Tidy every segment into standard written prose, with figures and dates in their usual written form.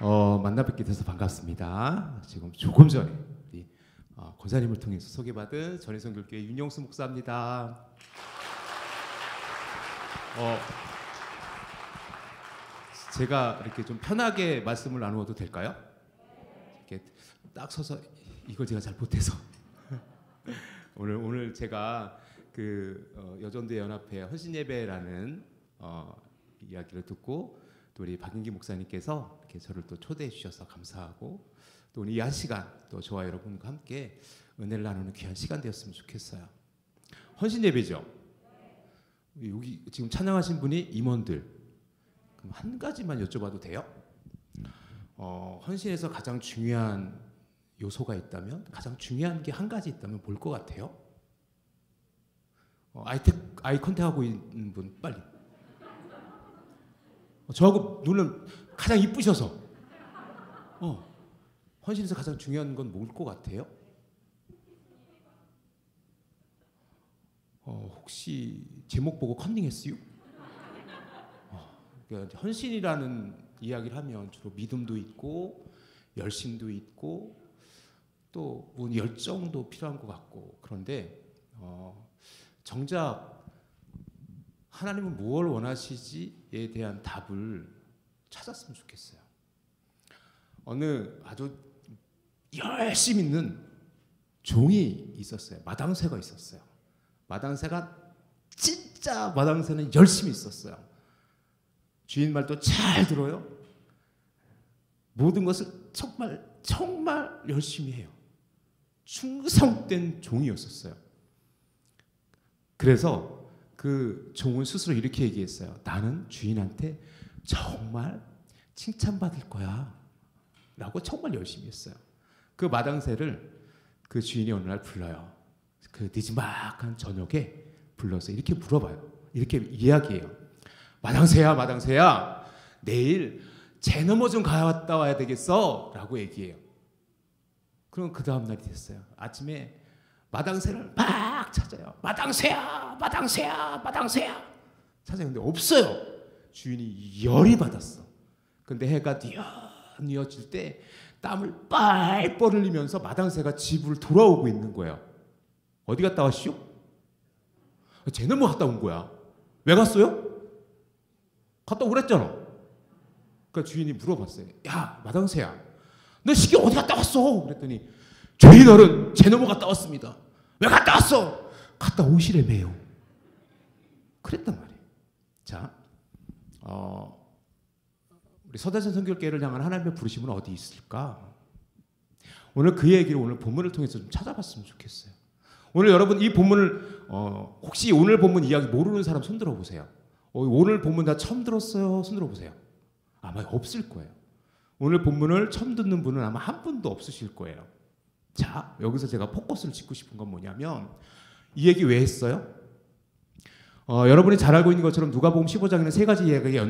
만나 뵙게 돼서 반갑습니다. 지금 조금 전에 우리 권사님을 통해서 소개받은 전혜성 교회 윤영수 목사입니다. 제가 이렇게 좀 편하게 말씀을 나누어도 될까요? 이렇게 딱 서서 이걸 제가 잘 못해서 오늘 제가 그 여전대 연합회 헌신예배라는 이야기를 듣고 또 우리 박인기 목사님께서 이렇게 저를 또 초대해 주셔서 감사하고 또 오늘 이 한 시간 또 저와 여러분과 함께 은혜를 나누는 귀한 시간 되었으면 좋겠어요. 헌신예배죠. 여기 지금 찬양하신 분이 임원들. 그럼 한 가지만 여쭤봐도 돼요? 헌신에서 가장 중요한 요소가 있다면, 가장 중요한 게 한 가지 있다면 뭘 것 같아요? 아이 컨택하고 있는 분 빨리. 저하고 눈은 가장 이쁘셔서 헌신에서 가장 중요한 건 뭘 것 같아요? 혹시 제목 보고 컨닝했어요? 그러니까 헌신이라는 이야기를 하면 주로 믿음도 있고 열심도 있고 또 뭐 열정도 필요한 것 같고, 그런데 정작 하나님은 무엇을 원하시지에 대한 답을 찾았으면 좋겠어요. 어느 아주 열심히 있는 종이 있었어요. 마당새가 있었어요. 마당새가 진짜 마당새는 열심히 있었어요. 주인 말도 잘 들어요. 모든 것을 정말 열심히 해요. 충성된 종이었었어요. 그래서 그 종은 스스로 이렇게 얘기했어요. 나는 주인한테 정말 칭찬받을 거야 라고 정말 열심히 했어요. 그 마당새를 그 주인이 어느 날 불러요. 그 늦지막한 저녁에 불러서 이렇게 물어봐요. 이렇게 이야기해요. 마당새야 내일 재 넘어 좀 갔다 와야 되겠어 라고 얘기해요. 그럼 그 다음 날이 됐어요. 아침에 마당새를 막 찾아요. 마당새야 찾아요. 근데 없어요. 주인이 열이 받았어. 근데 해가 뉘어질 때 땀을 빨빨 흘리면서 마당새가 집으로 돌아오고 있는 거예요. 어디 갔다 왔시오? 쟤는 뭐 갔다 온 거야. 왜 갔어요? 갔다 오랬잖아. 그러니까 주인이 물어봤어요. 야, 마당새야, 너 시계 어디 갔다 왔어? 그랬더니 주인 어른, 쟤 넘어 갔다 왔습니다. 왜 갔다 왔어? 갔다 오시래매요. 그랬단 말이에요. 자, 우리 서대산 선교회를 향한 하나님의 부르심은 어디 있을까? 오늘 그 얘기를 오늘 본문을 통해서 좀 찾아봤으면 좋겠어요. 오늘 여러분 이 본문을 혹시 오늘 본문 이야기 모르는 사람 손 들어보세요. 오늘 본문 다 처음 들었어요? 손 들어보세요. 아마 없을 거예요. 오늘 본문을 처음 듣는 분은 아마 한 분도 없으실 거예요. 자, 여기서 제가 포커스를 짓고 싶은 건 뭐냐면 이 얘기 왜 했어요? 여러분이 잘 알고 있는 것처럼 누가복음 15장에는 세 가지 이야기가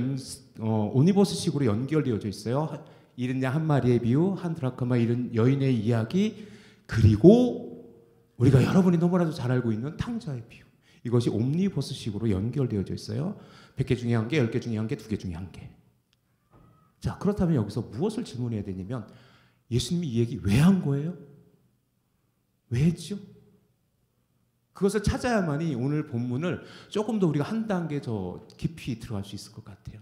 오니버스식으로 연결되어져 있어요. 잃은 양 한 마리의 비유, 한 드라크마 잃은 여인의 이야기, 그리고 우리가 여러분이 너무나도 잘 알고 있는 탕자의 비유. 이것이 옴니버스식으로 연결되어져 있어요. 100개 중에 1개, 10개 중에 1개, 2개 중에 1개. 자, 그렇다면 여기서 무엇을 질문해야 되냐면 예수님이 이 얘기 왜 한 거예요? 왜 했죠? 그것을 찾아야만이 오늘 본문을 조금 더 우리가 한 단계 더 깊이 들어갈 수 있을 것 같아요.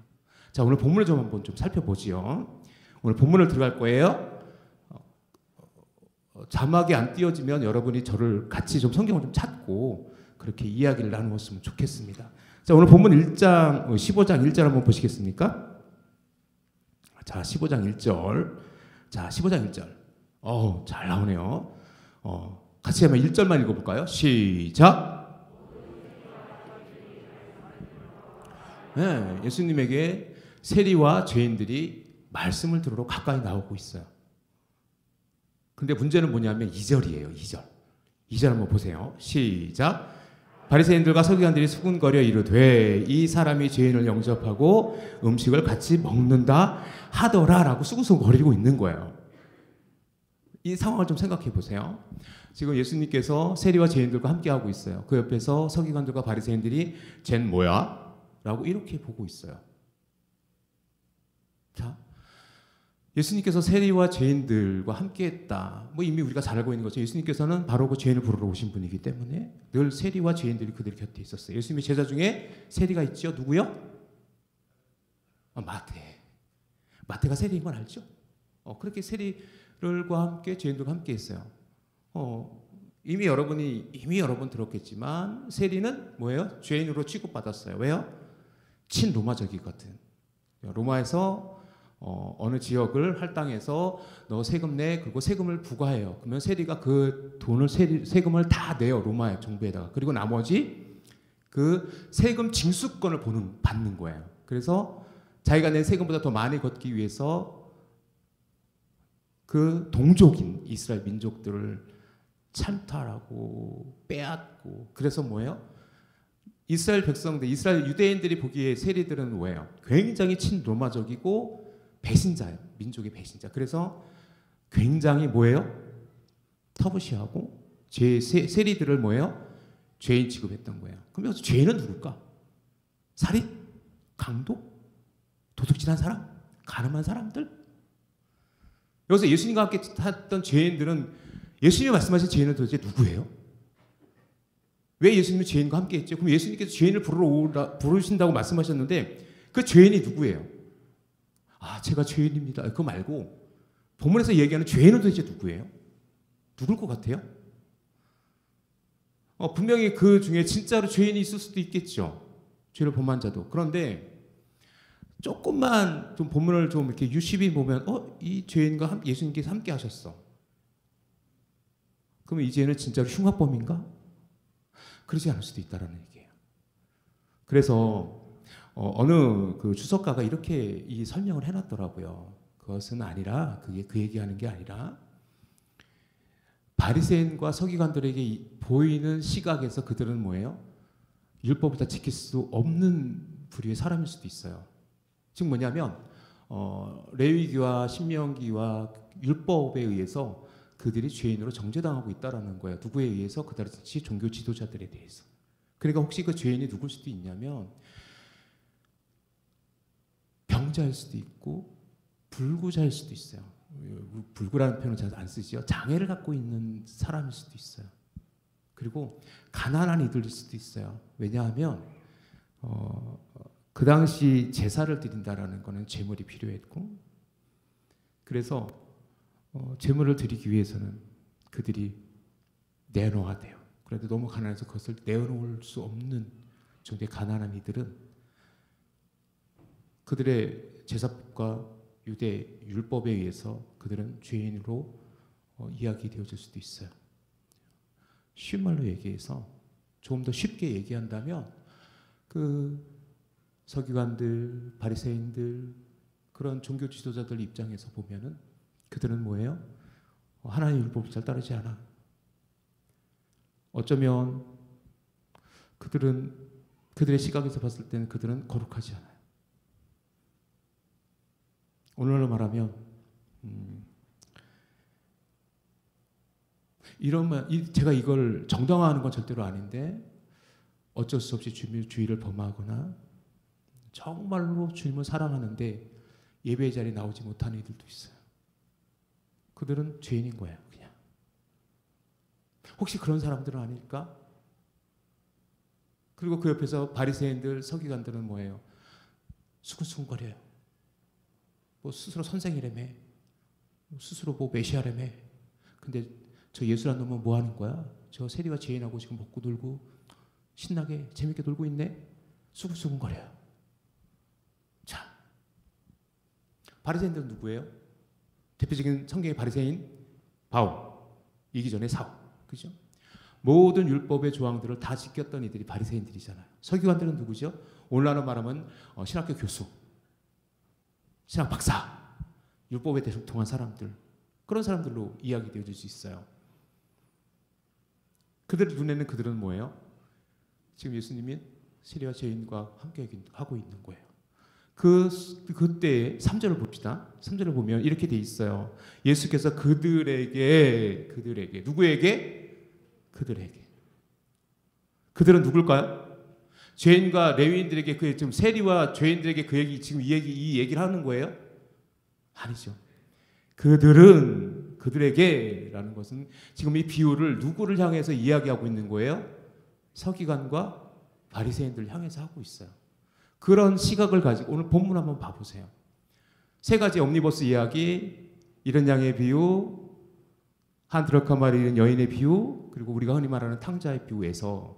자, 오늘 본문을 좀 한번 좀 살펴보지요. 오늘 본문을 들어갈 거예요. 자막이 안 띄어지면 여러분이 저를 같이 좀 성경을 좀 찾고 그렇게 이야기를 나누었으면 좋겠습니다. 자, 오늘 본문 15장 1절 한번 보시겠습니까? 자, 15장 1절. 자, 15장 1절. 잘 나오네요. 같이 한번 1절만 읽어볼까요? 시작. 네, 예수님에게 세리와 죄인들이 말씀을 들으러 가까이 나오고 있어요. 근데 문제는 뭐냐면 2절이에요. 2절 한번 보세요. 시작. 바리새인들과 서기관들이 수군거려 이르되 이 사람이 죄인을 영접하고 음식을 같이 먹는다 하더라라고 수군거리고 있는 거예요. 이 상황을 좀 생각해 보세요. 지금 예수님께서 세리와 죄인들과 함께 하고 있어요. 그 옆에서 서기관들과 바리새인들이 쟨 뭐야? 라고 이렇게 보고 있어요. 자, 예수님께서 세리와 죄인들과 함께했다. 뭐 이미 우리가 잘 알고 있는 거죠. 예수님께서는 바로 그 죄인을 부르러 오신 분이기 때문에 늘 세리와 죄인들이 그들 곁에 있었어요. 예수님의 제자 중에 세리가 있죠. 누구요? 마태. 마태가 세리인 건 알죠? 그렇게 세리들과 함께 죄인들과 함께 했어요. 이미 여러분 들었겠지만 세리는 뭐예요? 죄인으로 취급받았어요. 왜요? 친로마적이거든. 로마에서 어느 지역을 할당해서 너 세금 내, 그리고 세금을 부과해요. 그러면 세리가 그 돈을 세금을 다 내요. 로마 정부에다가. 그리고 나머지 그 세금 징수권을 받는 거예요. 그래서 자기가 낸 세금보다 더 많이 걷기 위해서 그 동족인 이스라엘 민족들을 찬탈하고 빼앗고, 그래서 뭐예요? 이스라엘 백성들, 이스라엘 유대인들이 보기에 세리들은 뭐예요? 굉장히 친로마적이고 배신자예요. 민족의 배신자. 그래서 굉장히 뭐예요? 터부시하고 세리들을 뭐예요? 죄인 취급했던 거예요. 그러면 죄인은 누굴까? 살인? 강도? 도둑질한 사람? 가늠한 사람들? 여기서 예수님과 함께 탔던 죄인들은, 예수님이 말씀하신 죄인은 도대체 누구예요? 왜 예수님이 죄인과 함께 했죠? 그럼 예수님께서 죄인을 부르신다고 말씀하셨는데 그 죄인이 누구예요? 제가 죄인입니다. 그거 말고 본문에서 얘기하는 죄인은 도대체 누구예요? 누굴 것 같아요? 분명히 그 중에 진짜로 죄인이 있을 수도 있겠죠. 죄를 범한 자도. 그런데 조금만 좀 본문을 좀 이렇게 유심히 보면 이 죄인과 예수님께서 함께 하셨어. 그러면 이 죄인은 진짜로 흉악범인가? 그러지 않을 수도 있다라는 얘기예요. 그래서 어느 그 주석가가 이렇게 이 설명을 해놨더라고요. 그것은 아니라, 그게 그 얘기하는 게 아니라 바리새인과 서기관들에게 보이는 시각에서 그들은 뭐예요? 율법을 다 지킬 수 없는 부류의 사람일 수도 있어요. 즉 뭐냐면 레위기와 신명기와 율법에 의해서 그들이 죄인으로 정죄당하고 있다라는 거예요. 누구에 의해서? 그 당시 종교 지도자들에 대해서. 그러니까 혹시 그 죄인이 누굴 수도 있냐면 병자일 수도 있고 불구자일 수도 있어요. 불구라는 표현을 잘 안 쓰지요. 장애를 갖고 있는 사람일 수도 있어요. 그리고 가난한 이들일 수도 있어요. 왜냐하면 그 당시 제사를 드린다라는 것은 제물이 필요했고, 그래서 제물을 드리기 위해서는 그들이 내놓아야 돼요. 그런데 너무 가난해서 그것을 내놓을 수 없는 정도의 가난한 이들은 그들의 제사법과 유대 율법에 의해서 그들은 죄인으로 이야기되어질 수도 있어요. 쉬운 말로 얘기해서 조금 더 쉽게 얘기한다면 그 서기관들, 바리새인들, 그런 종교 지도자들 입장에서 보면은 그들은 뭐예요? 하나님의 율법을 잘 따르지 않아. 어쩌면 그들의 시각에서 봤을 때는 그들은 거룩하지 않아요. 오늘날로 말하면 제가 이걸 정당화하는 건 절대로 아닌데 어쩔 수 없이 주의를 범하거나 정말로 주님을 사랑하는데 예배의 자리에 나오지 못하는 이들도 있어요. 그들은 죄인인 거예요. 그냥. 혹시 그런 사람들은 아닐까? 그리고 그 옆에서 바리새인들, 서기관들은 뭐예요? 수근수근거려요. 뭐 스스로 선생이라며, 스스로 뭐 메시아라며. 근데 저 예수란 놈은 뭐 하는 거야? 저 세리와 죄인하고 지금 먹고 놀고 신나게 재밌게 놀고 있네? 수근수근거려요. 자, 바리새인들은 누구예요? 대표적인 성경의 바리새인 바울, 이기 전에 사울, 그죠? 모든 율법의 조항들을 다 지켰던 이들이 바리새인들이잖아요. 서기관들은 누구죠? 오늘날로 말하면 신학교 교수, 신학 박사, 율법에 대통한 사람들, 그런 사람들로 이야기되어질 수 있어요. 그들 눈에는 그들은 뭐예요? 지금 예수님이 세리와 죄인과 함께 하고 있는 거예요. 그때 3절을 봅시다. 3절을 보면 이렇게 돼 있어요. 예수께서 그들에게 누구에게? 그들에게. 그들은 누굴까요? 죄인과 레위인들에게 지금 세리와 죄인들에게 지금 이 얘기를 하는 거예요? 아니죠. 그들에게라는 것은 지금 이 비유를 누구를 향해서 이야기하고 있는 거예요? 서기관과 바리새인들 향해서 하고 있어요. 그런 시각을 가지고 오늘 본문 한번 봐보세요. 세 가지 옴니버스 이야기, 이른 양의 비유, 한 드라크마를 잃은 여인의 비유, 그리고 우리가 흔히 말하는 탕자의 비유에서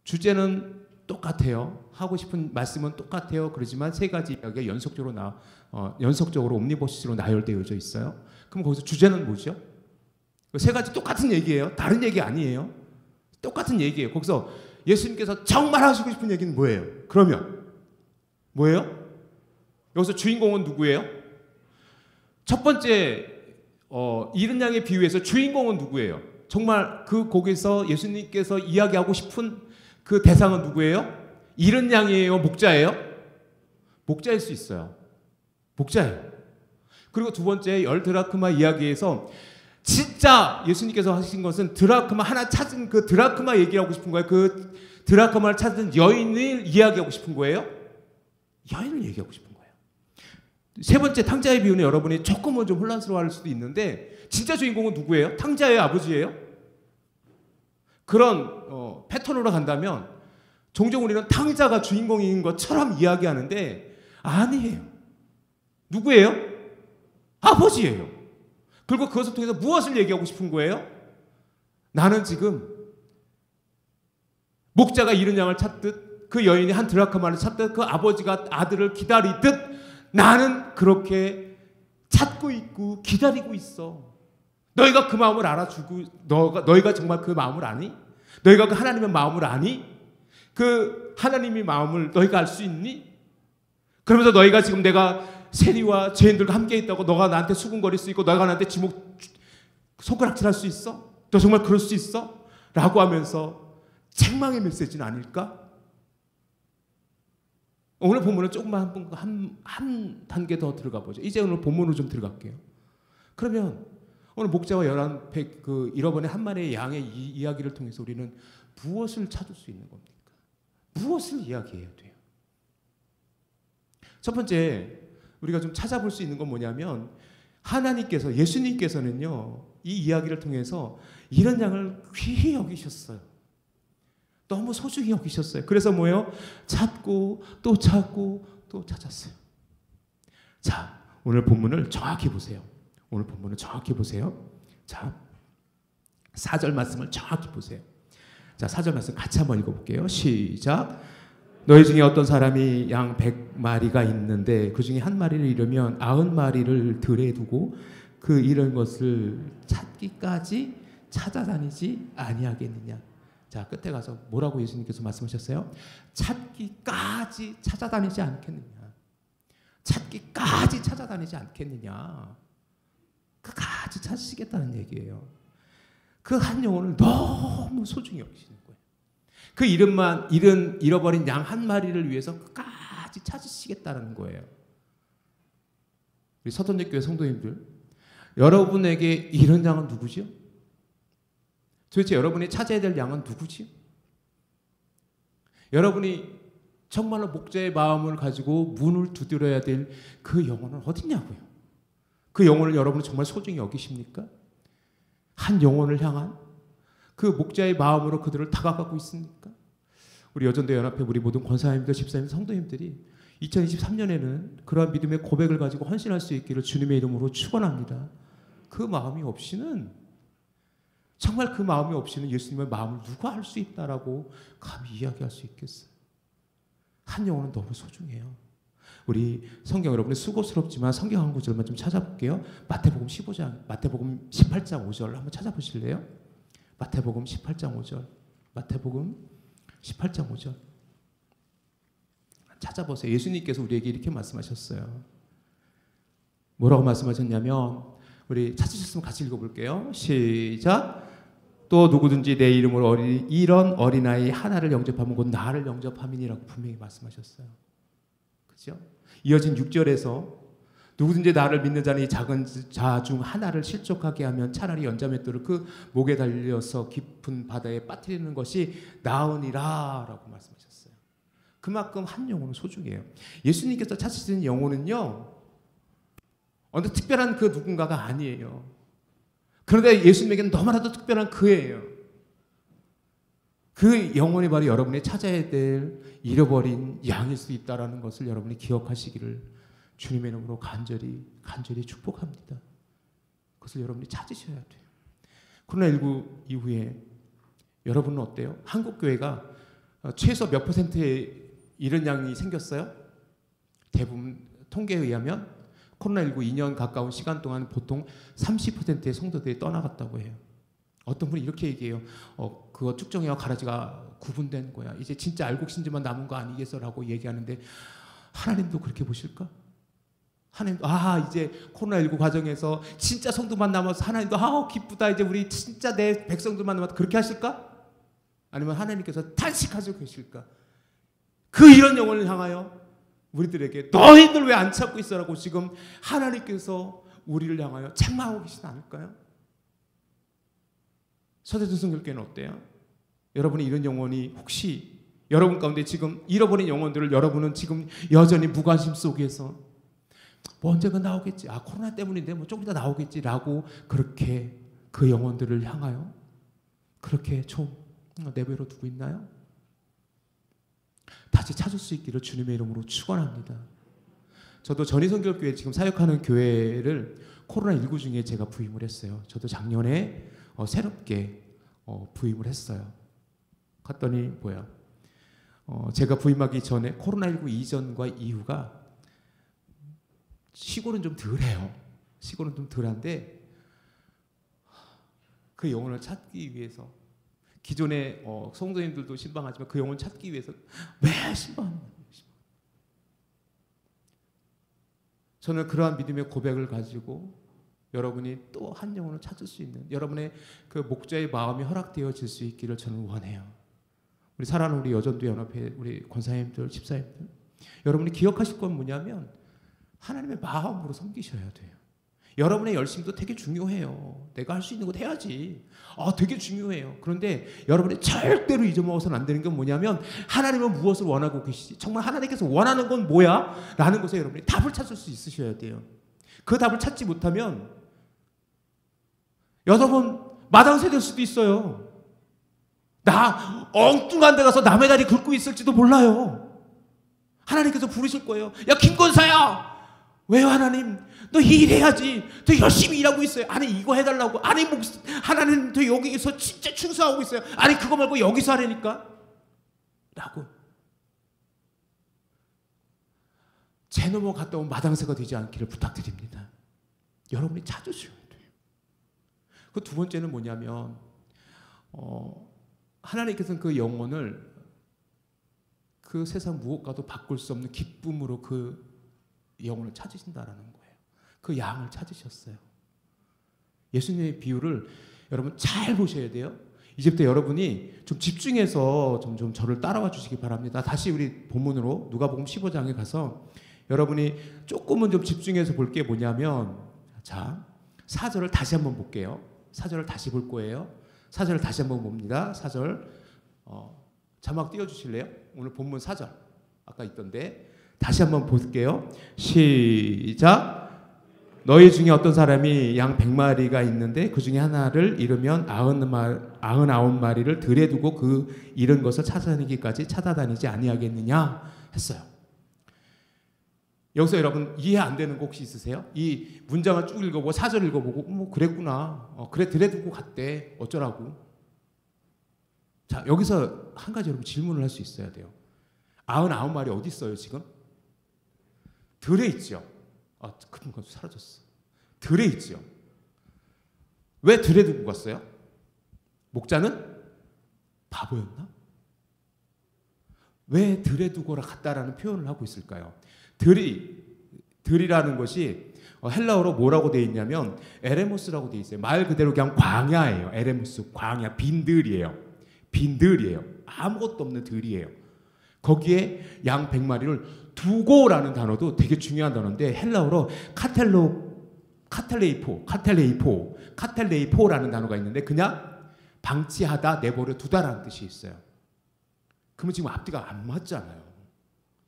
주제는 똑같아요. 하고 싶은 말씀은 똑같아요. 그렇지만 세 가지 이야기가 연속적으로 옴니버스로 나열되어져 있어요. 그럼 거기서 주제는 뭐죠? 세 가지 똑같은 얘기예요. 다른 얘기 아니에요. 똑같은 얘기예요. 거기서 예수님께서 정말 하시고 싶은 얘기는 뭐예요? 그러면 뭐예요? 여기서 주인공은 누구예요? 첫 번째 잃은 양의 비유에서 주인공은 누구예요? 정말 거기서 예수님께서 이야기하고 싶은 그 대상은 누구예요? 잃은 양이에요? 목자예요? 목자일 수 있어요. 목자예요. 그리고 두 번째 10드라크마 이야기에서 진짜 예수님께서 하신 것은 드라크마 하나 찾은 그 드라크마 얘기하고 싶은 거예요. 그 드라크마를 찾은 여인을 이야기하고 싶은 거예요. 여인을 얘기하고 싶은 거예요. 세 번째 탕자의 비유는 여러분이 조금은 좀 혼란스러워할 수도 있는데 진짜 주인공은 누구예요? 탕자예요? 아버지예요? 그런 패턴으로 간다면 종종 우리는 탕자가 주인공인 것처럼 이야기하는데 아니에요. 누구예요? 아버지예요. 그리고 그것을 통해서 무엇을 얘기하고 싶은 거예요? 나는 지금 목자가 잃은 양을 찾듯 그 여인이 한 드라크마를 찾듯 그 아버지가 아들을 기다리듯 나는 그렇게 찾고 있고 기다리고 있어. 너희가 그 마음을 알아주고 너희가 정말 그 마음을 아니? 너희가 그 하나님의 마음을 아니? 그 하나님의 마음을 너희가 알 수 있니? 그러면서 너희가 지금 내가 세리와 죄인들과 함께 있다고 너가 나한테 수군거릴 수 있고 너가 나한테 손가락질할 수 있어? 너 정말 그럴 수 있어? 라고 하면서 책망의 메시지는 아닐까? 오늘 본문은 조금만 한 단계 더 들어가 보죠. 이제 오늘 본문으로 좀 들어갈게요. 그러면 오늘 목자와 그 잃어버린 한 마리의 양의 이야기를 통해서 우리는 무엇을 찾을 수 있는 겁니까? 무엇을 이야기해야 돼요? 첫 번째 우리가 좀 찾아볼 수 있는 건 뭐냐면 하나님께서 예수님께서는요 이 이야기를 통해서 이런 양을 귀히 여기셨어요. 너무 소중히 여기셨어요. 그래서 뭐예요? 찾고 또 찾고 또 찾았어요. 자, 오늘 본문을 정확히 보세요. 오늘 본문을 정확히 보세요. 자, 4절 말씀을 정확히 보세요. 자, 4절 말씀 같이 한번 읽어볼게요. 시작. 너희 중에 어떤 사람이 양 100마리가 있는데 그 중에 한 마리를 잃으면 90마리를 들에 두고 그 잃은 것을 찾기까지 찾아다니지 아니하겠느냐. 자, 끝에 가서 뭐라고 예수님께서 말씀하셨어요? 찾기까지 찾아다니지 않겠느냐. 찾기까지 찾아다니지 않겠느냐. 끝까지 찾으시겠다는 얘기예요. 그 한 영혼을 너무 소중히 여기시는 거예요. 그 잃어버린 양 한 마리를 위해서 끝까지 찾으시겠다는 거예요. 우리 서턴역교회 성도님들, 여러분에게 잃은 양은 누구지요? 도대체 여러분이 찾아야 될 양은 누구지요? 여러분이 정말로 목자의 마음을 가지고 문을 두드려야 될 그 영혼은 어디냐고요? 그 영혼을 여러분은 정말 소중히 여기십니까? 한 영혼을 향한 그 목자의 마음으로 그들을 다가가고 있습니까? 우리 여전도 연합회 우리 모든 권사님들, 집사님, 성도님들이 2023년에는 그러한 믿음의 고백을 가지고 헌신할 수 있기를 주님의 이름으로 축원합니다. 그 마음이 없이는 정말 그 마음이 없이는 예수님의 마음을 누가 알 수 있다라고 감히 이야기할 수 있겠어요? 한 영혼은 너무 소중해요. 우리 성경 여러분이 수고스럽지만 성경 한 구절만 좀 찾아볼게요. 마태복음 15장, 마태복음 18장 5절 한번 찾아보실래요? 마태복음 18장 5절, 마태복음 18장 5절 찾아보세요. 예수님께서 우리에게 이렇게 말씀하셨어요. 뭐라고 말씀하셨냐면 우리 찾으셨으면 같이 읽어볼게요. 시작. 또 누구든지 내 이름으로 이런 어린아이 하나를 영접하면 곧 나를 영접함이니라고 분명히 말씀하셨어요. 그렇죠? 이어진 6절에서 누구든지 나를 믿는 자는 이 작은 자 중 하나를 실족하게 하면 차라리 연자맷돌을 그 목에 달려서 깊은 바다에 빠뜨리는 것이 나으니라 라고 말씀하셨어요. 그만큼 한 영혼은 소중해요. 예수님께서 찾으시는 영혼은요 어느 특별한 그 누군가가 아니에요. 그런데 예수님에게는 너무나도 특별한 그예요. 그 영혼이 바로 여러분이 찾아야 될 잃어버린 양일 수 있다는 것을 여러분이 기억하시기를 주님의 이름으로 간절히 축복합니다. 그것을 여러분이 찾으셔야 돼요. 코로나19 이후에 여러분은 어때요? 한국 교회가 최소 몇 %의 이런 양이 생겼어요? 대부분 통계에 의하면 코로나19 2년 가까운 시간 동안 보통 30%의 성도들이 떠나갔다고 해요. 어떤 분이 이렇게 얘기해요. 그거 축정회와 가라지가 구분된 거야. 이제 진짜 알곡신지만 남은 거 아니겠어라고 얘기하는데 하나님도 그렇게 보실까? 하나님도 이제 코로나19 과정에서 진짜 성도만 남아서 하나님도 기쁘다. 이제 우리 진짜 내 백성들만 남아서 그렇게 하실까? 아니면 하나님께서 탄식하시고 계실까? 그 이런 영혼을 향하여 우리들에게 너희들 왜 안 찾고 있어라고 지금 하나님께서 우리를 향하여 책망하고 계시지 않을까요? 서대전 성결교회는 어때요? 여러분이 이런 영혼이 혹시 여러분 가운데 지금 잃어버린 영혼들을 여러분은 지금 여전히 무관심 속에서 뭐 언젠가 나오겠지. 코로나 때문인데 뭐 조금 이따 나오겠지라고 그렇게 그 영혼들을 향하여 그렇게 좀 내버려 두고 있나요? 다시 찾을 수 있기를 주님의 이름으로 축원합니다. 저도 전희성결교회 지금 사역하는 교회를 코로나19 중에 제가 부임을 했어요. 저도 작년에 새롭게 부임을 했어요. 갔더니 제가 부임하기 전에 코로나19 이전과 이후가 시골은 좀 덜해요. 시골은 좀 덜한데 그 영혼을 찾기 위해서 기존의 성도님들도 신방하지만 그 영혼 찾기 위해서 매 신방하는 거예요. 저는 그러한 믿음의 고백을 가지고 여러분이 또 한 영혼을 찾을 수 있는 여러분의 그 목자의 마음이 허락되어질 수 있기를 저는 원해요. 우리 사랑하는 우리 여전도 연합회 우리 권사님들, 집사님들, 여러분이 기억하실 건 뭐냐면 하나님의 마음으로 섬기셔야 돼요. 여러분의 열심도 되게 중요해요. 내가 할 수 있는 것 해야지. 되게 중요해요. 그런데 여러분이 절대로 잊어먹어서는 안 되는 건 뭐냐면 하나님은 무엇을 원하고 계시지? 정말 하나님께서 원하는 건 뭐야? 라는 것에 여러분이 답을 찾을 수 있으셔야 돼요. 그 답을 찾지 못하면 여러분 마당새 될 수도 있어요. 나 엉뚱한 데 가서 남의 다리 긁고 있을지도 몰라요. 하나님께서 부르실 거예요. 야 김권사야! 왜요 하나님? 너 일해야지. 더 열심히 일하고 있어요. 아니 이거 해달라고. 아니 하나님 더 여기서 진짜 충성하고 있어요. 아니 그거 말고 여기서 하라니까. 라고. 제 넘어 갔다 온 마당새가 되지 않기를 부탁드립니다. 여러분이 찾으셔야 돼요. 그 두 번째는 뭐냐면 하나님께서는 그 영혼을 그 세상 무엇과도 바꿀 수 없는 기쁨으로 그 영혼을 찾으신다라는 거예요. 그 양을 찾으셨어요. 예수님의 비유를 여러분 잘 보셔야 돼요. 이제부터 여러분이 좀 집중해서 좀 저를 따라와 주시기 바랍니다. 다시 우리 본문으로 누가복음 15장에 가서 여러분이 조금은 좀 집중해서 볼 게 뭐냐면 4절을 다시 한번 볼게요. 4절을 다시 볼 거예요. 4절을 다시 한번 봅니다. 4절 자막 띄워주실래요? 오늘 본문 4절 아까 있던데 다시 한번 볼게요. 시작. 너희 중에 어떤 사람이 양 100마리가 있는데 그 중에 하나를 잃으면 99마리를 들에 두고 그 잃은 것을 찾아내기까지 찾아다니지 아니하겠느냐 했어요. 여기서 여러분 이해 안 되는 거 혹시 있으세요? 이 문장을 쭉 읽어보고 4절 읽어보고 뭐 그랬구나. 그래 들에 두고 갔대. 어쩌라고. 자 여기서 한 가지 여러분 질문을 할 수 있어야 돼요. 99마리 어디 있어요 지금? 들에 있죠. 그런 건 사라졌어. 들에 있죠. 왜 들에 두고 갔어요? 목자는 바보였나? 왜 들에 두고라 갔다라는 표현을 하고 있을까요? 들이라는 것이 헬라어로 뭐라고 되어 있냐면 에레모스라고 되어 있어요. 말 그대로 그냥 광야예요. 에레모스, 광야, 빈들이에요. 빈들이에요. 아무것도 없는 들이에요. 거기에 양 100마리를 두고라는 단어도 되게 중요한 단어인데 헬라어로 카텔레이포라는 단어가 있는데 그냥 방치하다, 내버려 두다라는 뜻이 있어요. 그러면 지금 앞뒤가 안 맞잖아요.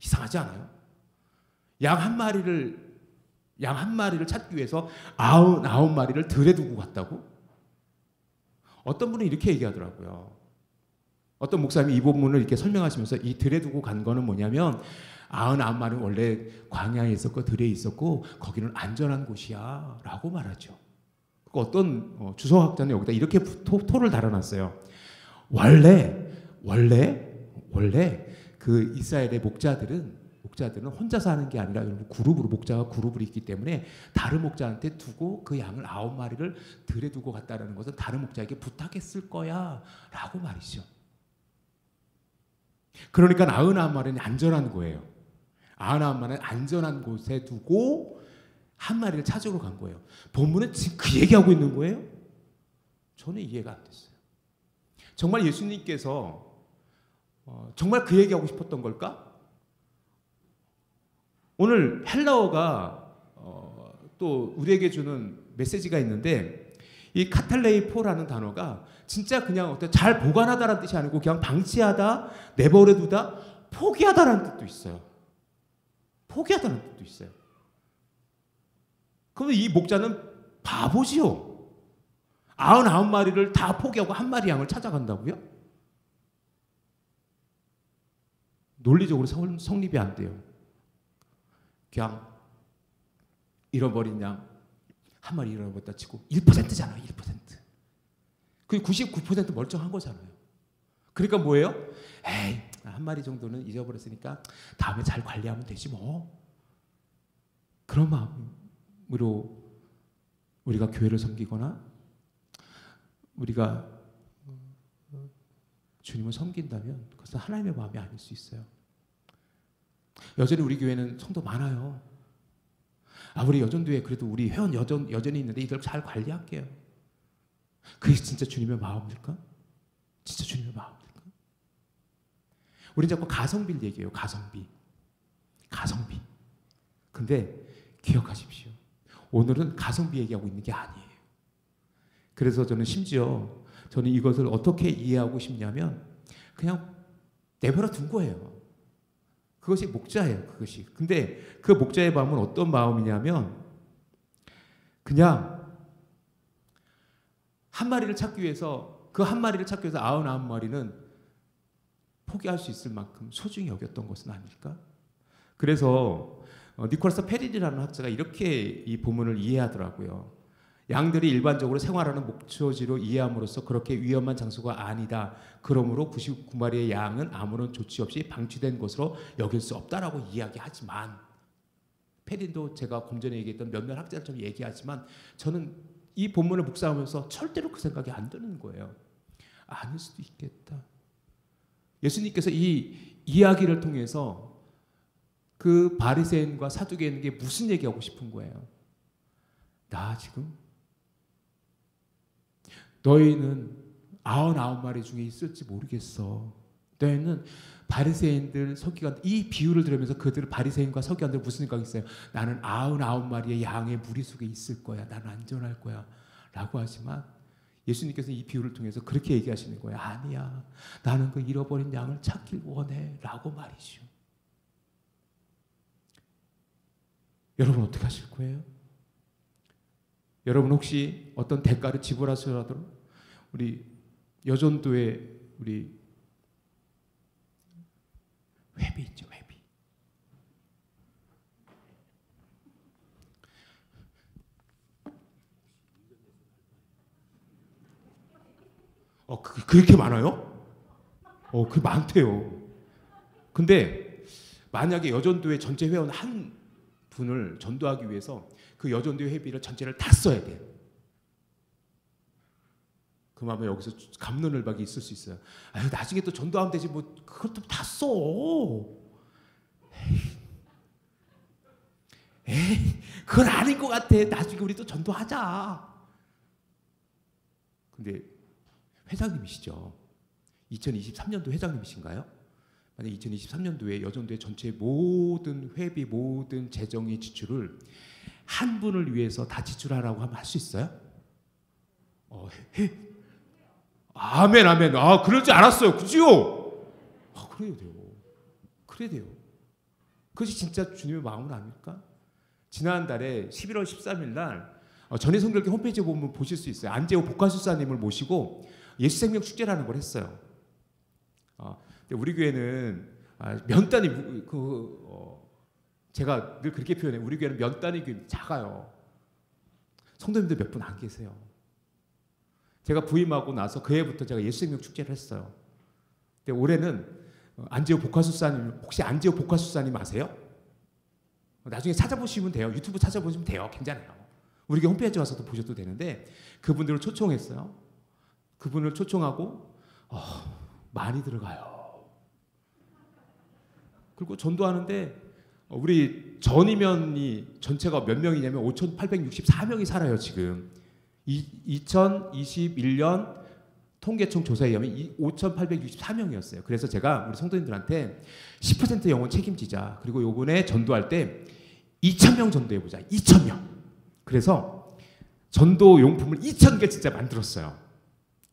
이상하지 않아요? 양 한 마리를 양 한 마리를 찾기 위해서 99마리를 들에 두고 갔다고? 어떤 분은 이렇게 얘기하더라고요. 어떤 목사님이 이 본문을 이렇게 설명하시면서 이 들에 두고 간 거는 뭐냐면 99마리는 원래 광야에 있었고 들에 있었고 거기는 안전한 곳이야 라고 말하죠. 어떤 주석학자는 여기다 이렇게 토를 달아놨어요. 원래 그 이스라엘의 목자들은 혼자서 하는 게 아니라 목자가 그룹을 있기 때문에 다른 목자한테 두고 그 양을 9마리를 들에 두고 갔다는 것은 다른 목자에게 부탁했을 거야 라고 말이죠. 그러니까 99마리는 안전한 거예요. 99마리는 안전한 곳에 두고 한 마리를 찾으러 간 거예요. 본문은 지금 그 얘기하고 있는 거예요? 저는 이해가 안 됐어요. 정말 예수님께서 정말 그 얘기하고 싶었던 걸까? 오늘 헬라어가 또 우리에게 주는 메시지가 있는데 이 카탈레이포라는 단어가 진짜 그냥 어떤 잘 보관하다라는 뜻이 아니고 그냥 방치하다, 내버려두다, 포기하다라는 뜻도 있어요. 포기하다는 뜻도 있어요. 그러면 이 목자는 바보지요. 99마리를 다 포기하고 한 마리 양을 찾아간다고요? 논리적으로 성립이 안 돼요. 그냥 잃어버린 양 한 마리 잃어버렸다 치고 1%잖아요. 1%. 그 99% 멀쩡한 거잖아요. 그러니까 뭐예요? 에이, 한 마리 정도는 잊어버렸으니까 다음에 잘 관리하면 되지 뭐. 그런 마음으로 우리가 교회를 섬기거나 우리가 주님을 섬긴다면 그것은 하나님의 마음이 아닐 수 있어요. 여전히 우리 교회는 성도 많아요. 우리 여전도에 그래도 우리 회원 여전히 있는데 이들 잘 관리할게요. 그게 진짜 주님의 마음일까? 진짜 주님의 마음일까? 우린 자꾸 가성비를 얘기해요. 가성비. 근데 기억하십시오. 오늘은 가성비 얘기하고 있는 게 아니에요. 그래서 저는 이것을 어떻게 이해하고 싶냐면 그냥 내버려 둔 거예요. 그것이 목자예요. 그것이. 근데 그 목자의 마음은 어떤 마음이냐면 그냥 한 마리를 찾기 위해서 99마리는 포기할 수 있을 만큼 소중히 여겼던 것은 아닐까? 그래서 니콜라스 페린이라는 학자가 이렇게 이 본문을 이해하더라고요. 양들이 일반적으로 생활하는 목초지로 이해함으로써 그렇게 위험한 장소가 아니다. 그러므로 99마리의 양은 아무런 조치 없이 방치된 것으로 여길 수 없다라고 이야기하지만 페린도 제가 좀 전에 얘기했던 몇몇 학자들처럼 얘기하지만 저는 이 본문을 묵상하면서 절대로 그 생각이 안 드는 거예요. 아닐 수도 있겠다. 예수님께서 이 이야기를 통해서 그 바리새인과 사두개인에게 무슨 얘기하고 싶은 거예요? 나 지금 너희는 99마리 중에 있을지 모르겠어. 너희는 바리새인들, 서기관들 이 비유를 들으면서 그들 바리새인과 서기관들 무슨 생각이 있어요? 나는 99마리의 양의 무리 속에 있을 거야. 나는 안전할 거야. 라고 하지만 예수님께서 이 비유를 통해서 그렇게 얘기하시는 거예요. 아니야. 나는 그 잃어버린 양을 찾길 원해. 라고 말이죠. 여러분 어떻게 하실 거예요? 여러분 혹시 어떤 대가를 지불하시더라도 우리 여전도에 우리 회비 있죠, 회비. 그렇게 많아요? 그 많대요. 근데 만약에 여전도의 전체 회원 한 분을 전도하기 위해서 그 여전도의 회비를 전체를 다 써야 돼요. 그러면 여기서 갑론을박이 있을 수 있어요. 나중에 또 전도하면 되지 뭐 그걸 또 다 써. 에이, 그건 아닌 것 같아. 나중에 우리 또 전도하자. 근데 회장님이시죠. 2023년도 회장님이신가요? 만약 2023년도에 여전도의 전체 모든 회비, 모든 재정의 지출을 한 분을 위해서 다 지출하라고 하면 할 수 있어요? 아멘, 아멘. 그럴 줄 알았어요. 그지요? 그래야 돼요. 그래야 돼요. 그것이 진짜 주님의 마음은 아닐까? 지난달에 11월 13일 날 전해 성결교 홈페이지에 보면 보실 수 있어요. 안재호 복화술사님을 모시고 예수생명 축제라는 걸 했어요. 근데 우리 교회는 면단이 제가 늘 그렇게 표현해요. 우리 교회는 면단위 교회 작아요. 성도님들 몇 분 안 계세요. 제가 부임하고 나서 그 해부터 제가 예수생명 축제를 했어요. 근데 올해는 안재호 복화술사님, 혹시 안재호 복화술사님 아세요? 나중에 찾아보시면 돼요. 유튜브 찾아보시면 돼요. 괜찮아요. 우리 교회 홈페이지 와서도 보셔도 되는데 그분들을 초청했어요. 그분을 초청하고 많이 들어가요. 그리고 전도하는데 우리 전이면이 전체가 몇 명이냐면 5,864명이 살아요. 지금 2021년 통계청 조사에 의하면 5,864명이었어요. 그래서 제가 우리 성도님들한테 10% 영혼 책임지자. 그리고 요번에 전도할 때 2,000명 전도해보자. 2,000명. 그래서 전도 용품을 2,000개 진짜 만들었어요.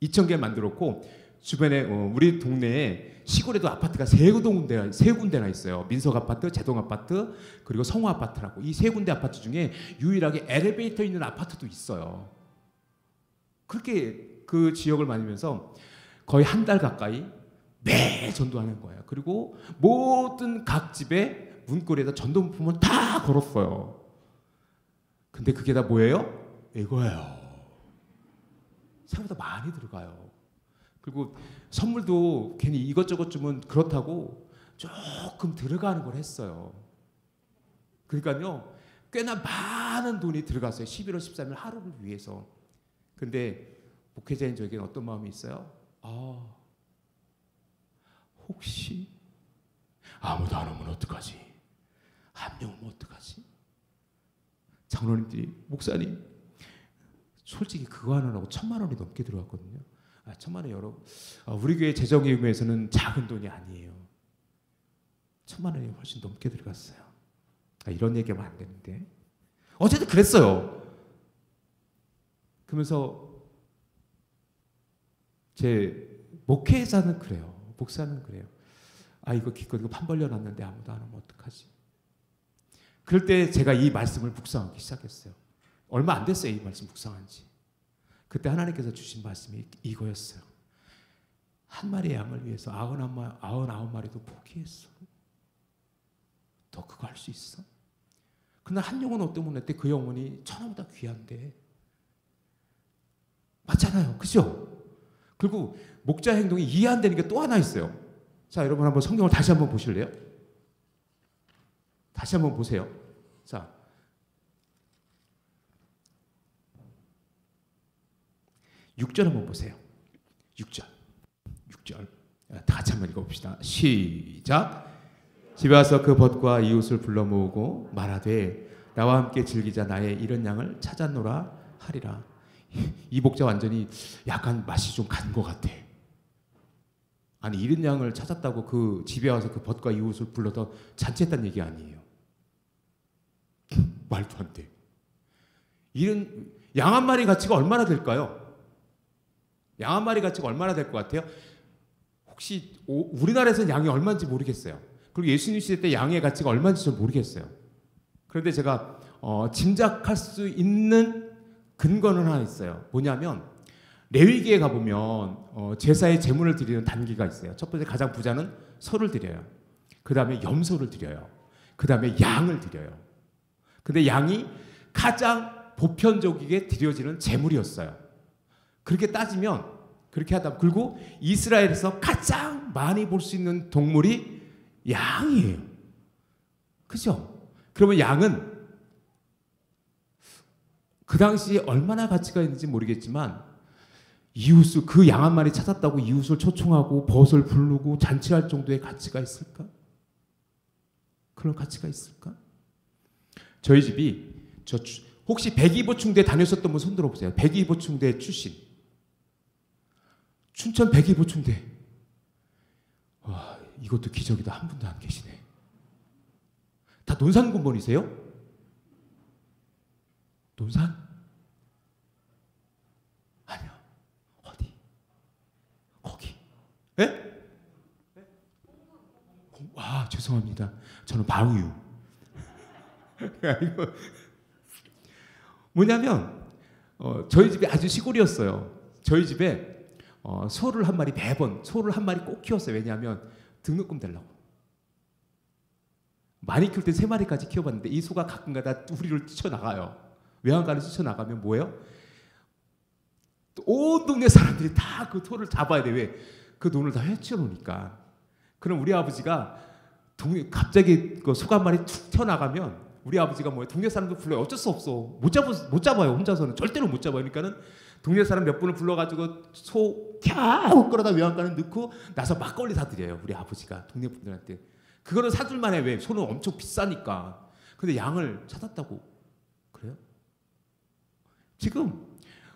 2,000개 만들었고 주변에 우리 동네에 시골에도 아파트가 세 군데나 있어요. 민석 아파트, 제동 아파트, 그리고 성호 아파트라고. 이 세 군데 아파트 중에 유일하게 엘리베이터 있는 아파트도 있어요. 그렇게 그 지역을 다니면서 거의 한 달 가까이 매 전도하는 거예요. 그리고 모든 각 집에 문고리에다 전도문품을 다 걸었어요. 근데 그게 다 뭐예요? 이거예요. 생각보다 많이 들어가요. 그리고 선물도 괜히 이것저것 주면 그렇다고 조금 들어가는 걸 했어요. 그러니까요, 꽤나 많은 돈이 들어갔어요. 11월 13일 하루를 위해서. 근데 목회자인 저에게는 어떤 마음이 있어요? 혹시 아무도 안 오면 어떡하지? 한 명 오면 어떡하지? 장로님들이 목사님 솔직히 그거 하느라고 1,000만 원이 넘게 들어갔거든요. 1,000만 원 여러분 우리 교회 재정의 의미에서는 작은 돈이 아니에요. 1,000만 원이 훨씬 넘게 들어갔어요. 이런 얘기하면 안 되는데 어쨌든 그랬어요. 그러면서 제 목회자는 그래요. 목사는 그래요. 이거 기껏 이거 판 벌려놨는데 아무도 안 오면 어떡하지? 그럴 때 제가 이 말씀을 묵상하기 시작했어요. 얼마 안 됐어요. 이 말씀 묵상한 지. 그때 하나님께서 주신 말씀이 이거였어요. 한 마리 양을 위해서 99마리도 포기했어. 너 그거 할 수 있어? 그날 한 영혼 어떤 냈대 그 영혼이 천하보다 귀한데. 맞잖아요. 그죠? 그리고 목자 행동이 이해 안 되는 게 또 하나 있어요. 자, 여러분 한번 성경을 다시 한번 보실래요? 다시 한번 보세요. 자, 6절 한번 보세요. 6절. 다 같이 한번 읽어봅시다. 시작. 집에 와서 그 벗과 이웃을 불러 모으고 말하되 나와 함께 즐기자. 나의 이런 양을 찾았노라 하리라. 이 목자 완전히 약간 맛이 좀 간 것 같아. 아니 잃은 양을 찾았다고 그 집에 와서 그 벗과 이웃을 불러서 잔치했다는 얘기 아니에요. 말도 안 돼. 잃은 양 한 마리 가치가 얼마나 될까요? 양 한 마리 가치가 얼마나 될 것 같아요? 혹시 우리나라에서는 양이 얼마인지 모르겠어요. 그리고 예수님 시대 때 양의 가치가 얼마인지 좀 모르겠어요. 그런데 제가 짐작할 수 있는 근거는 하나 있어요. 뭐냐면 레위기에 가보면 제사의 제물을 드리는 단계가 있어요. 첫 번째 가장 부자는 소를 드려요. 그 다음에 염소를 드려요. 그 다음에 양을 드려요. 근데 양이 가장 보편적이게 드려지는 제물이었어요. 그렇게 따지면 그렇게 하다 그리고 이스라엘에서 가장 많이 볼 수 있는 동물이 양이에요. 그죠? 그러면 양은 그 당시에 얼마나 가치가 있는지 모르겠지만 이웃을 그 양 한 마리 찾았다고 이웃을 초청하고 벗을 부르고 잔치할 정도의 가치가 있을까? 그런 가치가 있을까? 저희 집이 혹시 백이보충대 다녔었던 분 손 들어보세요. 백이보충대 출신. 춘천 백이보충대. 와, 이것도 기적이다. 한 분도 안 계시네. 다 논산 군번이세요? 논산? 아니요. 어디? 거기. 예? 죄송합니다. 저는 방유. 이거 뭐냐면 저희 집이 아주 시골이었어요. 저희 집에 소를 한 마리 매번 소를 한 마리 꼭 키웠어요. 왜냐하면 등록금 되려고. 많이 키울 때 3마리까지 키워봤는데 이 소가 가끔가다 우리를 뛰쳐나가요. 외양간을 뛰쳐나가면 뭐예요? 온 동네 사람들이 다 그 소를 잡아야 돼. 왜? 그 돈을 다 헤쳐놓으니까. 그럼 우리 아버지가 갑자기 그 소가 한 마리 툭 튀어나가면 우리 아버지가 뭐예요? 동네 사람들 불러요. 어쩔 수 없어. 못 잡아요. 혼자서는. 절대로 못 잡아요. 그러니까는 동네 사람 몇 분을 불러가지고 소 캬 끌어다 외양간을 넣고 나서 막걸리 사드려요. 우리 아버지가 동네 분들한테. 그거는 사줄만 해. 왜? 소는 엄청 비싸니까. 근데 양을 찾았다고 그래요? 지금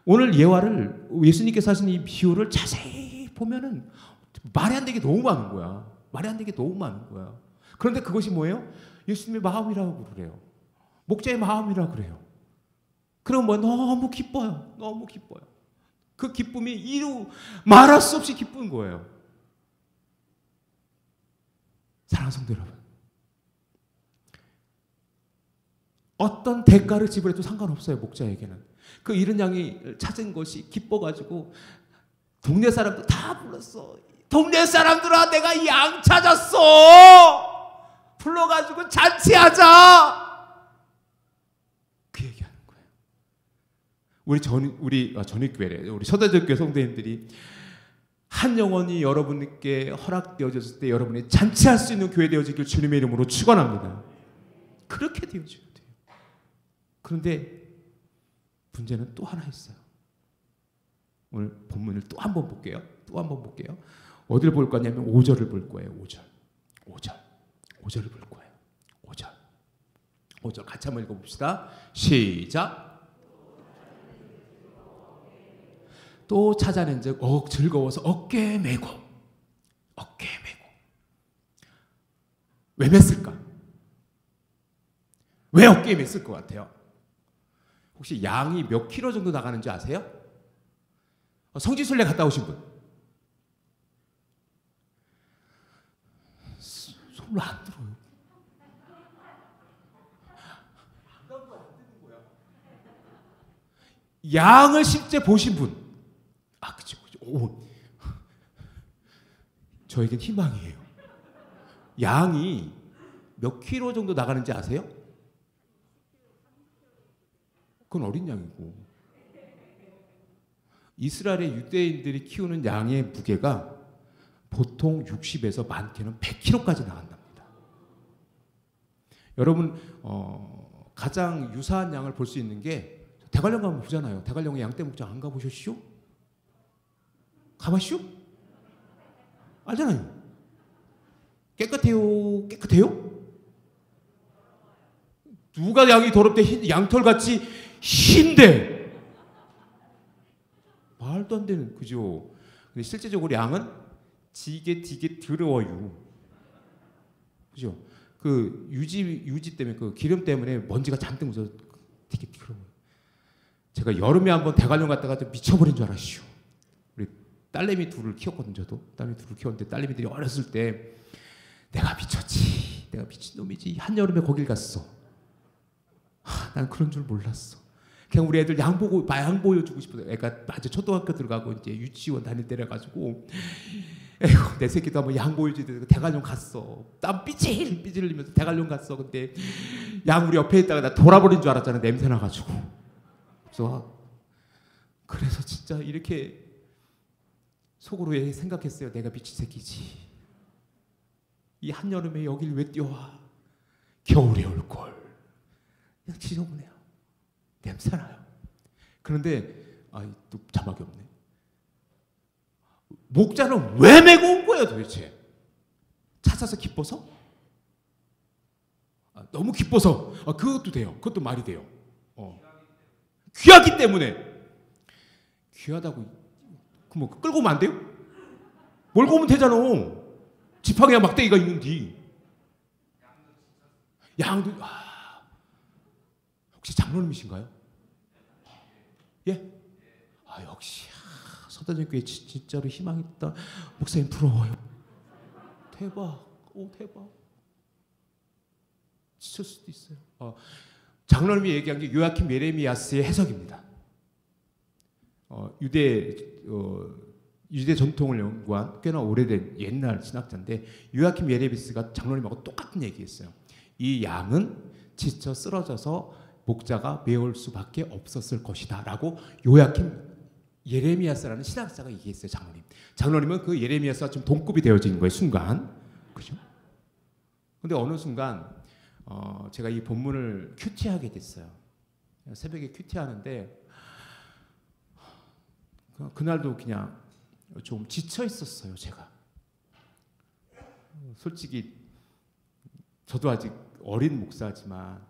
오늘 예화를 예수님께서 하신 이 비유를 자세히 보면은 말이 안 되게 너무 많은 거야. 말이 안 되게 너무 많은 거야. 그런데 그것이 뭐예요? 예수님의 마음이라고 그래요. 목자의 마음이라고 그래요. 그럼 뭐 너무 기뻐요. 너무 기뻐요. 그 기쁨이 말할 수 없이 기쁜 거예요. 사랑하는 성도 여러분, 어떤 대가를 지불해도 상관없어요. 목자에게는. 그 잃은 양이 찾은 것이 기뻐가지고 동네 사람들 다 불렀어. 동네 사람들아, 내가 양 찾았어. 불러가지고 잔치하자. 그 얘기하는 거예요. 우리 전입교회, 우리 초대교회 성도님들이 한 영혼이 여러분께 허락되어졌을 때 여러분이 잔치할 수 있는 교회 되어지길 주님의 이름으로 축원합니다. 그렇게 되어져야 돼요. 그런데 문제는 또 하나 있어요. 오늘 본문을 또 한 번 볼게요. 어디를 볼 거냐면 5절을 볼 거예요. 5절을 볼 거예요. 5절 같이 한번 읽어봅시다. 시작. 또 찾아낸즉 즐거워서 어깨에 메고. 왜 맸을까? 왜 어깨에 맸을 것 같아요? 혹시 양이 몇 킬로 정도 나가는지 아세요? 성지순례 갔다 오신 분? 손을 안 들어요. 양을 실제 보신 분? 그쵸. 오, 저에겐 희망이에요. 양이 몇 킬로 정도 나가는지 아세요? 그건 어린 양이고. 이스라엘의 유대인들이 키우는 양의 무게가 보통 60에서 많게는 100kg까지 나간답니다. 여러분 가장 유사한 양을 볼 수 있는 게 대관령 가면 보잖아요. 대관령에 양떼 목장 안 가보셨시오? 가봤시오? 알잖아요. 깨끗해요? 누가 양이 더럽대? 양털같이 흰데 말도 안 되는, 그죠? 근데 실제적으로 양은 되게 더러워요. 그죠? 그 유지 때문에, 그 기름 때문에 먼지가 잔뜩 묻어서 되게 더러워요. 제가 여름에 한번 대관령 갔다가 미쳐버린 줄 알았시오. 우리 딸내미 둘을 키웠거든요. 저도 딸내미 둘을 키웠는데 딸내미들이 어렸을 때 내가 미쳤지, 내가 미친놈이지, 한여름에 거길 갔어. 난 그런 줄 몰랐어. 그냥 우리 애들 양 보여주고 싶어서. 애가 아주 초등학교 들어가고 이제 유치원 다닐 때라 가지고 에휴, 내 새끼도 한번 양 보여주고 대관령 갔어. 땀 삐질 흘리면서 대관령 갔어. 근데 양 우리 옆에 있다가 나 돌아버린 줄 알았잖아. 냄새 나가지고. 그래서 진짜 이렇게 속으로 생각했어요. 내가 미친 새끼지. 이 한여름에 여길 왜 뛰어와? 겨울에 올 걸. 그냥 지저분해요. 냄새나요. 그런데 또 자막이 없네. 목자는 왜 메고 온 거예요 도대체? 찾아서 기뻐서? 너무 기뻐서. 그것도 돼요. 그것도 말이 돼요. 귀하기 때문에. 귀하다고 그럼 끌고 오면 안 돼요? 몰고 오면 되잖아. 지팡이야 막대기가 있는디. 양도 혹시 장로님이신가요? 예? 역시 서대전교회 진짜로 희망 있다. 목사님 부러워요. 대박. 대박. 있을 수도 있어요. 장로님이 얘기한 게 요아킴 예레미야스의 해석입니다. 유대 전통을 연구한 꽤나 오래된 옛날 신학자인데 요아킴 예레미야스가 장로님하고 똑같은 얘기했어요. 이 양은 지쳐 쓰러져서 목자가 메울 수밖에 없었을 것이다 라고 요아킴 예레미야스라는 신학자가 얘기했어요. 장로님은 그 예레미야스와 좀 동급이 되어진 거예요. 순간. 그죠? 근데 어느 순간 제가 이 본문을 큐티하게 됐어요. 새벽에 큐티하는데 그날도 그냥 좀 지쳐 있었어요. 제가 솔직히 저도 아직 어린 목사지만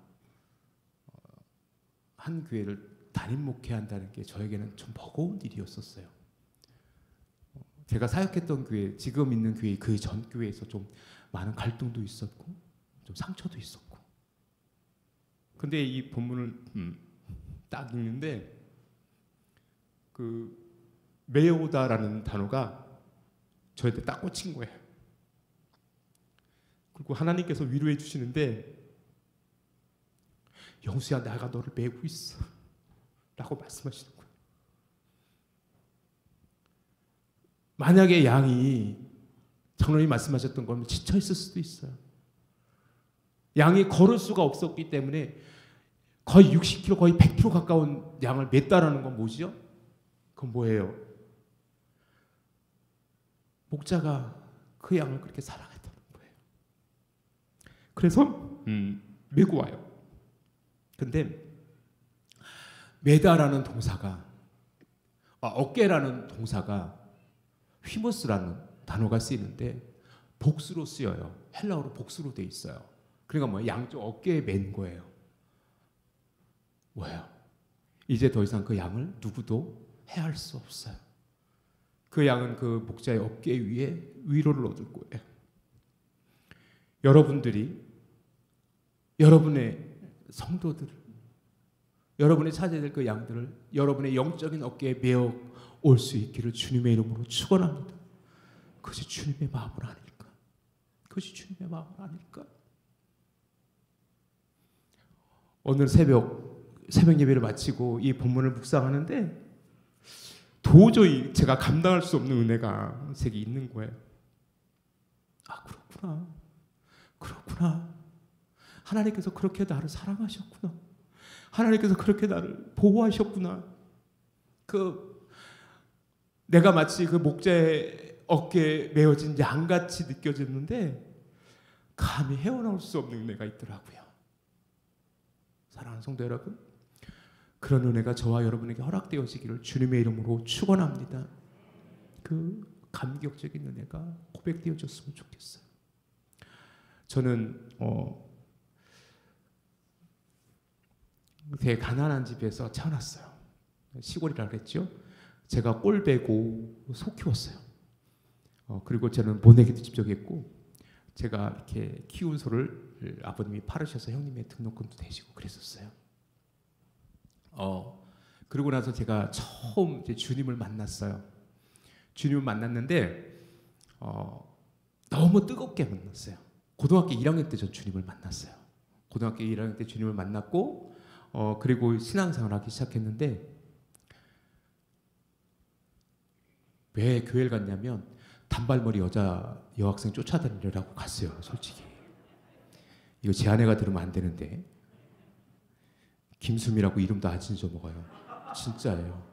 한 교회를 담임 목회한다는 게 저에게는 좀 버거운 일이었었어요. 제가 사역했던 교회, 지금 있는 교회 그 전 교회에서 좀 많은 갈등도 있었고 좀 상처도 있었고. 근데 이 본문을 딱 읽는데 그 메오다라는 단어가 저한테 딱 꽂힌 거예요. 그리고 하나님께서 위로해 주시는데 영수야 내가 너를 메고 있어 라고 말씀하시는 거예요. 만약에 양이 장로님이 말씀하셨던 거면 지쳐 있을 수도 있어요. 양이 걸을 수가 없었기 때문에 거의 60kg 거의 100kg 가까운 양을 맸다라는 건 뭐죠? 그건 뭐예요? 목자가 그 양을 그렇게 사랑했다는 거예요. 그래서 메고 와요. 근데 메다라는 동사가 어깨라는 동사가 휘머스라는 단어가 쓰이는데 복수로 쓰여요. 헬라어로 복수로 돼 있어요. 그러니까 뭐예요? 양쪽 어깨에 맨 거예요. 뭐예요? 이제 더 이상 그 양을 누구도 해할 수 없어요. 그 양은 그 목자의 어깨 위에 위로를 얻을 거예요. 여러분들이 여러분의 성도들을 여러분이 찾아야 될 그 양들을 여러분의 영적인 어깨에 메어 올 수 있기를 주님의 이름으로 축원합니다. 그것이 주님의 마음은 아닐까? 그것이 주님의 마음은 아닐까? 오늘 새벽 예배를 마치고 이 본문을 묵상하는데 도저히 제가 감당할 수 없는 은혜가 제게 있는 거예요. 아, 그렇구나. 하나님께서 그렇게 나를 사랑하셨구나. 하나님께서 그렇게 나를 보호하셨구나. 내가 마치 그 목자의 어깨에 메어진 양같이 느껴졌는데 감히 헤어나올 수 없는 은혜가 있더라고요. 사랑하는 성도 여러분, 그런 은혜가 저와 여러분에게 허락되어지기를 주님의 이름으로 축원합니다. 그 감격적인 은혜가 고백되어졌으면 좋겠어요. 저는 되게 가난한 집에서 태어났어요. 시골이라 그랬죠. 제가 꼴 베고 소 키웠어요. 그리고 저는 모내기도 직접 했고 제가 이렇게 키운 소를 아버님이 팔으셔서 형님의 등록금도 대시고 그랬었어요. 그러고 나서 제가 처음 이제 주님을 만났어요. 주님을 만났는데 너무 뜨겁게 만났어요. 고등학교 1학년 때 전 주님을 만났어요. 고등학교 1학년 때 주님을 만났고 그리고 신앙생활을 하기 시작했는데 왜 교회를 갔냐면 단발머리 여학생 쫓아다니려고 갔어요. 솔직히 이거 제 아내가 들으면 안 되는데 김수미라고 이름도 안 잊어먹어요. 진짜예요.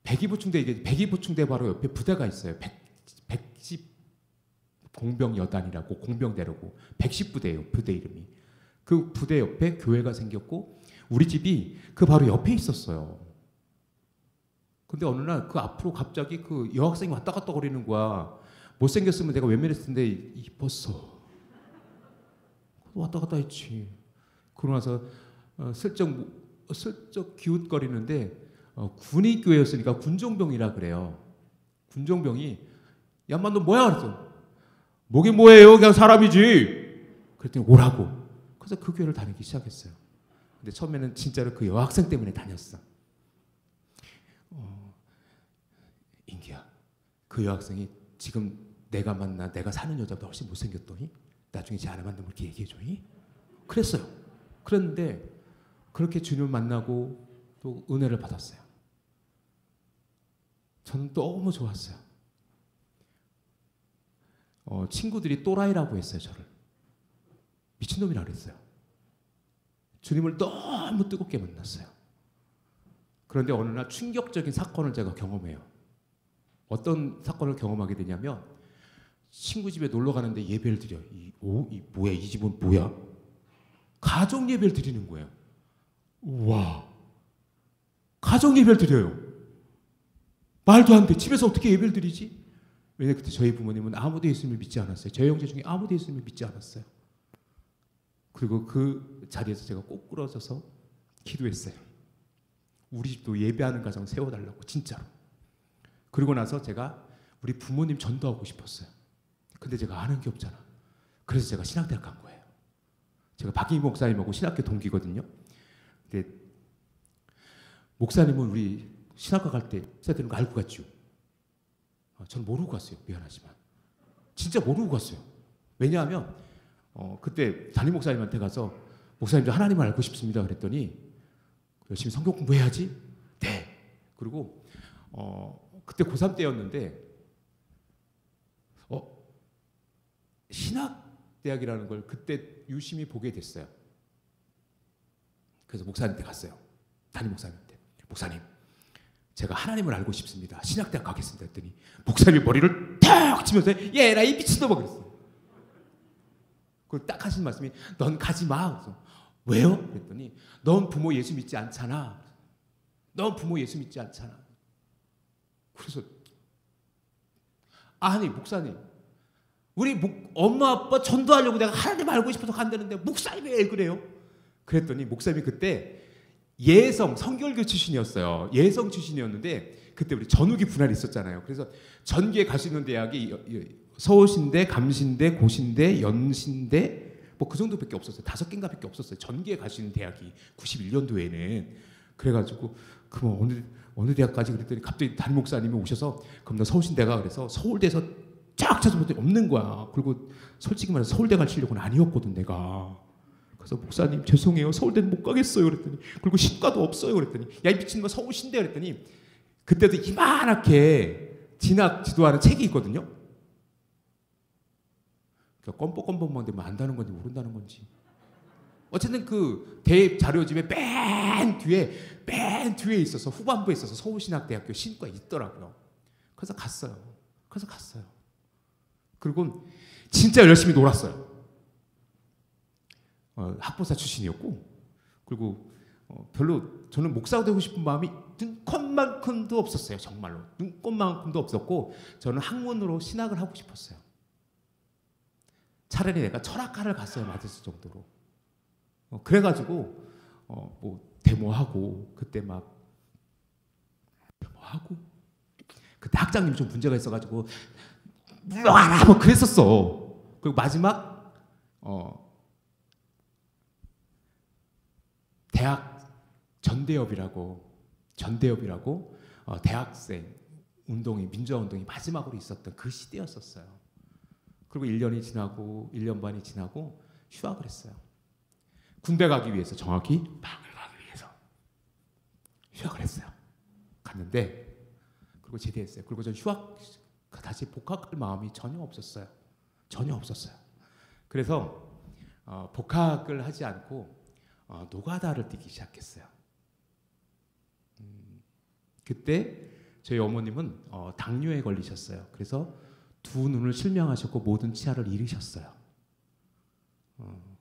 백이보충대 바로 옆에 부대가 있어요. 110 공병여단이라고 공병대라고 110부대예요. 부대 이름이. 그 부대 옆에 교회가 생겼고 우리 집이 그 바로 옆에 있었어요. 근데 어느 날 그 앞으로 갑자기 그 여학생이 왔다 갔다 거리는 거야. 못생겼으면 내가 외면했을 텐데 이뻤어. 왔다 갔다 했지. 그러고 나서 슬쩍 기웃거리는데 군의교회였으니까 군종병이라 그래요. 군종병이 야 인마 너 뭐야? 그랬어. 뭐긴 뭐예요? 그냥 사람이지. 그랬더니 오라고. 그래서 그 교회를 다니기 시작했어요. 근데 처음에는 진짜로 그 여학생 때문에 다녔어. 인기야. 그 여학생이 지금 내가 사는 여자보다 훨씬 못생겼더니 나중에 제 아내 만나면 그렇게 얘기해줘. 그랬어요. 그랬는데 그렇게 주님을 만나고 또 은혜를 받았어요. 저는 너무 좋았어요. 친구들이 또라이라고 했어요. 저를. 미친놈이라고 그랬어요. 주님을 너무 뜨겁게 만났어요. 그런데 어느 날 충격적인 사건을 제가 경험해요. 어떤 사건을 경험하게 되냐면 친구 집에 놀러 가는데 예배를 드려요. 뭐야? 이 집은 뭐야? 가정 예배를 드리는 거예요. 우와. 가정 예배를 드려요. 말도 안 돼. 집에서 어떻게 예배를 드리지? 왜냐면 그때 저희 부모님은 아무도 예수님을 믿지 않았어요. 저희 형제 중에 아무도 예수님을 믿지 않았어요. 그리고 그 자리에서 제가 꼭 부러져서 기도했어요. 우리 집도 예배하는 가정 세워달라고, 진짜로. 그리고 나서 제가 우리 부모님 전도하고 싶었어요. 근데 제가 아는 게 없잖아. 그래서 제가 신학대학 간 거예요. 제가 박인희 목사님하고 신학교 동기거든요. 근데 목사님은 우리 신학과 갈 때 해야 되는 거 알고 갔죠. 저는 모르고 갔어요. 미안하지만. 진짜 모르고 갔어요. 왜냐하면 그때 담임 목사님한테 가서 목사님 저 하나님을 알고 싶습니다 그랬더니 열심히 성경 공부해야지. 네. 그리고 그때 고3 때였는데 신학대학이라는 걸 그때 유심히 보게 됐어요. 그래서 목사님한테 갔어요. 담임 목사님한테. 목사님, 제가 하나님을 알고 싶습니다. 신학대학 가겠습니다. 했더니 목사님이 머리를 탁 치면서 얘라 이 미친놈아 그랬어요. 그리고 딱 하신 말씀이 넌 가지 마. 그래서 왜요? 그랬더니 넌 부모 예수 믿지 않잖아. 넌 부모 예수 믿지 않잖아. 그래서 아니 목사님 우리 엄마 아빠 전도하려고 내가 하나님 알고 싶어서 간다는데 목사님이 왜 그래요? 그랬더니 목사님이 그때 예성 성결교 출신이었어요. 예성 출신이었는데 그때 우리 전후기 분할이 있었잖아요. 그래서 전기에 갈 수 있는 대학이 서울신대, 감신대, 고신대, 연신대 뭐 그 정도밖에 없었어요. 5개인가밖에 없었어요. 전기에 갈 수 있는 대학이 91년도에는. 그래가지고 그럼 어느 대학까지 그랬더니 갑자기 담임 목사님이 오셔서 그럼 너 서울신대가 그래서 서울대에서 쫙 찾아봤더니 없는 거야. 그리고 솔직히 말해서 서울대 갈 실력은 아니었거든 내가. 그래서 목사님 죄송해요. 서울대는 못 가겠어요. 그랬더니 그리고 신과도 없어요. 그랬더니 야 이 미친놈아 서울신대 그랬더니 그때도 이만하게 진학 지도하는 책이 있거든요. 그러니까 껌뻑껌뻑만 되면 안다는 건지 모른다는 건지. 어쨌든 그 대입 자료집에 맨 뒤에 있어서 후반부에 있어서 서울신학대학교 신과 있더라고요. 그래서 갔어요. 그리고 진짜 열심히 놀았어요. 학보사 출신이었고 그리고 별로 저는 목사가 되고 싶은 마음이 눈꽃만큼도 없었어요. 정말로 눈꽃만큼도 없었고 저는 학문으로 신학을 하고 싶었어요. 차라리 내가 철학과를 갔어야 맞았을 정도로. 그래가지고 뭐 데모하고 그때 막 데모하고 그때 학장님이 좀 문제가 있어가지고 물러가라 뭐 그랬었어. 그리고 마지막 대학 전대협이라고 대학생 운동이 민주화 운동이 마지막으로 있었던 그 시대였었어요. 그리고 1년이 지나고 1년 반이 지나고 휴학을 했어요. 군대 가기 위해서 정확히 방을 가기 위해서 휴학을 했어요. 갔는데 그리고 제대했어요. 그리고 전 휴학 다시 복학할 마음이 전혀 없었어요. 그래서 복학을 하지 않고 노가다를 뛰기 시작했어요. 그때 저희 어머님은 당뇨에 걸리셨어요. 그래서 두 눈을 실명하셨고 모든 치아를 잃으셨어요.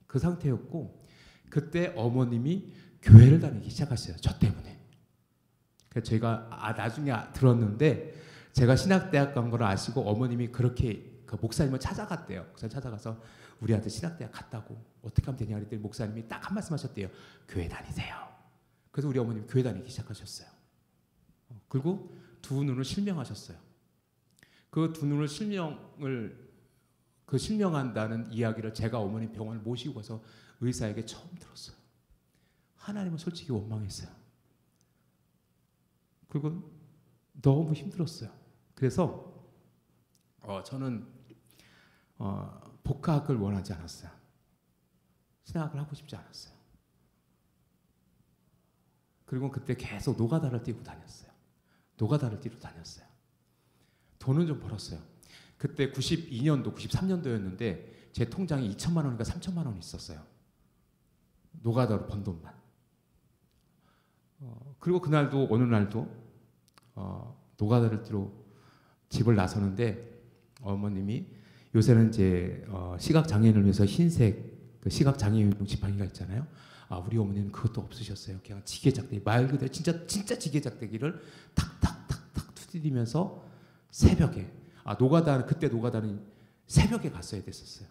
그 상태였고 그때 어머님이 교회를 다니기 시작하셨어요. 저 때문에. 그래서 제가 나중에 들었는데 제가 신학대학 간 걸 아시고 어머님이 그렇게 그 목사님을 찾아갔대요. 목사님 찾아가서 우리 아들 신학대학 갔다고 어떻게 하면 되냐 그랬더니 목사님이 딱 한 말씀 하셨대요. 교회 다니세요. 그래서 우리 어머님이 교회 다니기 시작하셨어요. 그리고 두 눈을 실명하셨어요. 그 두 눈을 실명한다는 이야기를 제가 어머님 병원을 모시고 가서 의사에게 처음 들었어요. 하나님은 솔직히 원망했어요. 그리고 너무 힘들었어요. 그래서 저는 복학을 원하지 않았어요. 신학을 하고 싶지 않았어요. 그리고 그때 계속 노가다를 뛰고 다녔어요. 노가다를 뛰러 다녔어요. 돈은 좀 벌었어요. 그때 92년도, 93년도였는데 제 통장에 2천만 원인가 3천만 원이 있었어요. 노가다로 번 돈만. 그리고 그날도 어느 날도 노가다를 뛰러 집을 나서는데 어머님이 요새는 이제 시각 장애인을 위해서 흰색 그 시각 장애인 지팡이가 있잖아요. 우리 어머니는 그것도 없으셨어요. 그냥 지게작대기, 말 그대로 진짜 지게작대기를 탁탁탁탁 두드리면서 새벽에 그때 노가다는 새벽에 갔어야 됐었어요.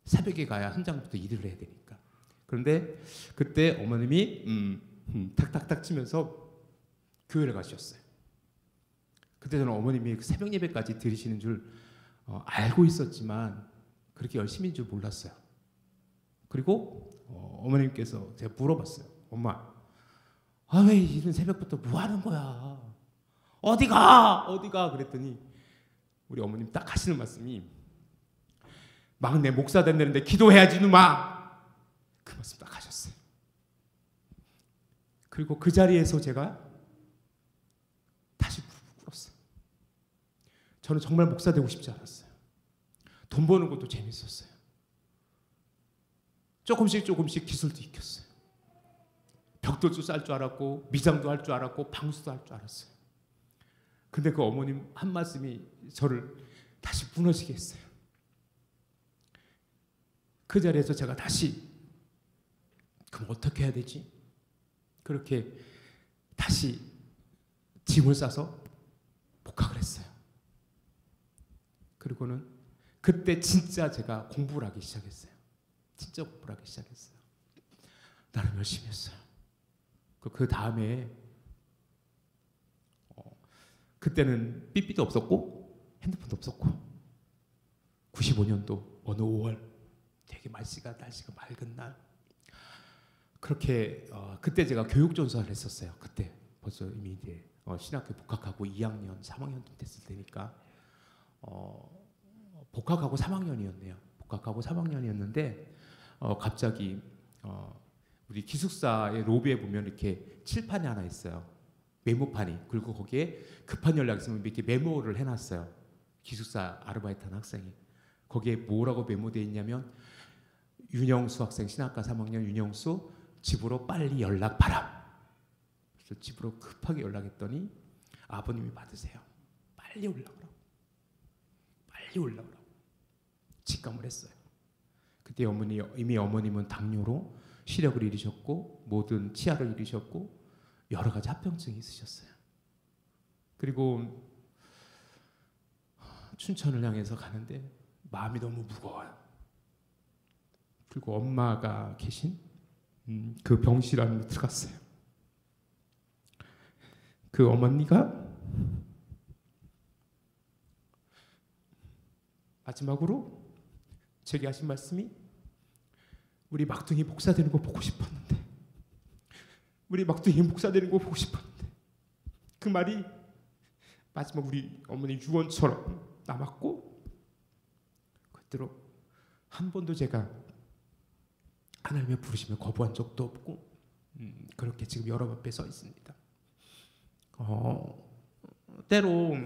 새벽에 가야 현장부터 일을 해야 되니까. 그런데 그때 어머님이 탁탁탁 치면서 교회를 가셨어요. 그때 저는 어머님이 새벽 예배까지 드리시는 줄 알고 있었지만 그렇게 열심인 줄 몰랐어요. 그리고 어머님께서 제가 물어봤어요. 엄마, 왜 이런 새벽부터 뭐 하는 거야? 어디가? 그랬더니 우리 어머님 딱 하시는 말씀이 막내 목사 된다는데 기도해야지 누마. 그 말씀 딱 하셨어요. 그리고 그 자리에서 제가 다시 꿇었어요. 저는 정말 목사 되고 싶지 않았어요. 돈 버는 것도 재밌었어요. 조금씩 기술도 익혔어요. 벽돌도 쌀 줄 알았고 미장도 할 줄 알았고 방수도 할 줄 알았어요. 근데 그 어머님 한 말씀이 저를 다시 무너지게 했어요. 그 자리에서 제가 다시 그럼 어떻게 해야 되지? 그렇게 다시 짐을 싸서 복학을 했어요. 그리고는 그때 진짜 제가 공부를 하기 시작했어요. 진짜 공부를 하기 시작했어요. 나름 열심히 했어요. 그 다음에 그때는 삐삐도 없었고 핸드폰도 없었고 95년도 어느 5월 되게 날씨가 맑은 날 그렇게 그때 제가 교육전사를 했었어요. 그때 벌써 이미 이제 신학교 복학하고 2학년, 3학년 됐을 때니까 복학하고 3학년이었네요. 복학하고 3학년이었는데 갑자기 우리 기숙사의 로비에 보면 이렇게 칠판이 하나 있어요. 메모판이. 그리고 거기에 급한 연락 있으면 이렇게 메모를 해놨어요. 기숙사 아르바이트하는 학생이. 거기에 뭐라고 메모되어 있냐면 윤영수 학생 신학과 3학년 윤영수 집으로 빨리 연락 바람. 그래서 집으로 급하게 연락했더니 아버님이 받으세요. 빨리 올라오라고. 직감을 했어요. 그때 이미 어머님은 당뇨로 시력을 잃으셨고 모든 치아를 잃으셨고 여러 가지 합병증이 있으셨어요. 그리고 춘천을 향해서 가는데 마음이 너무 무거워요. 그리고 엄마가 계신 그 병실 안으로 들어갔어요. 그 어머니가 마지막으로 제게 하신 말씀이 우리 막둥이 목사 되는 거 보고 싶었는데 그 말이 마지막 우리 어머니 유언처럼 남았고 그대로 한 번도 제가 하나님의 부르심을 거부한 적도 없고 그렇게 지금 여러분 앞에 서 있습니다. 때로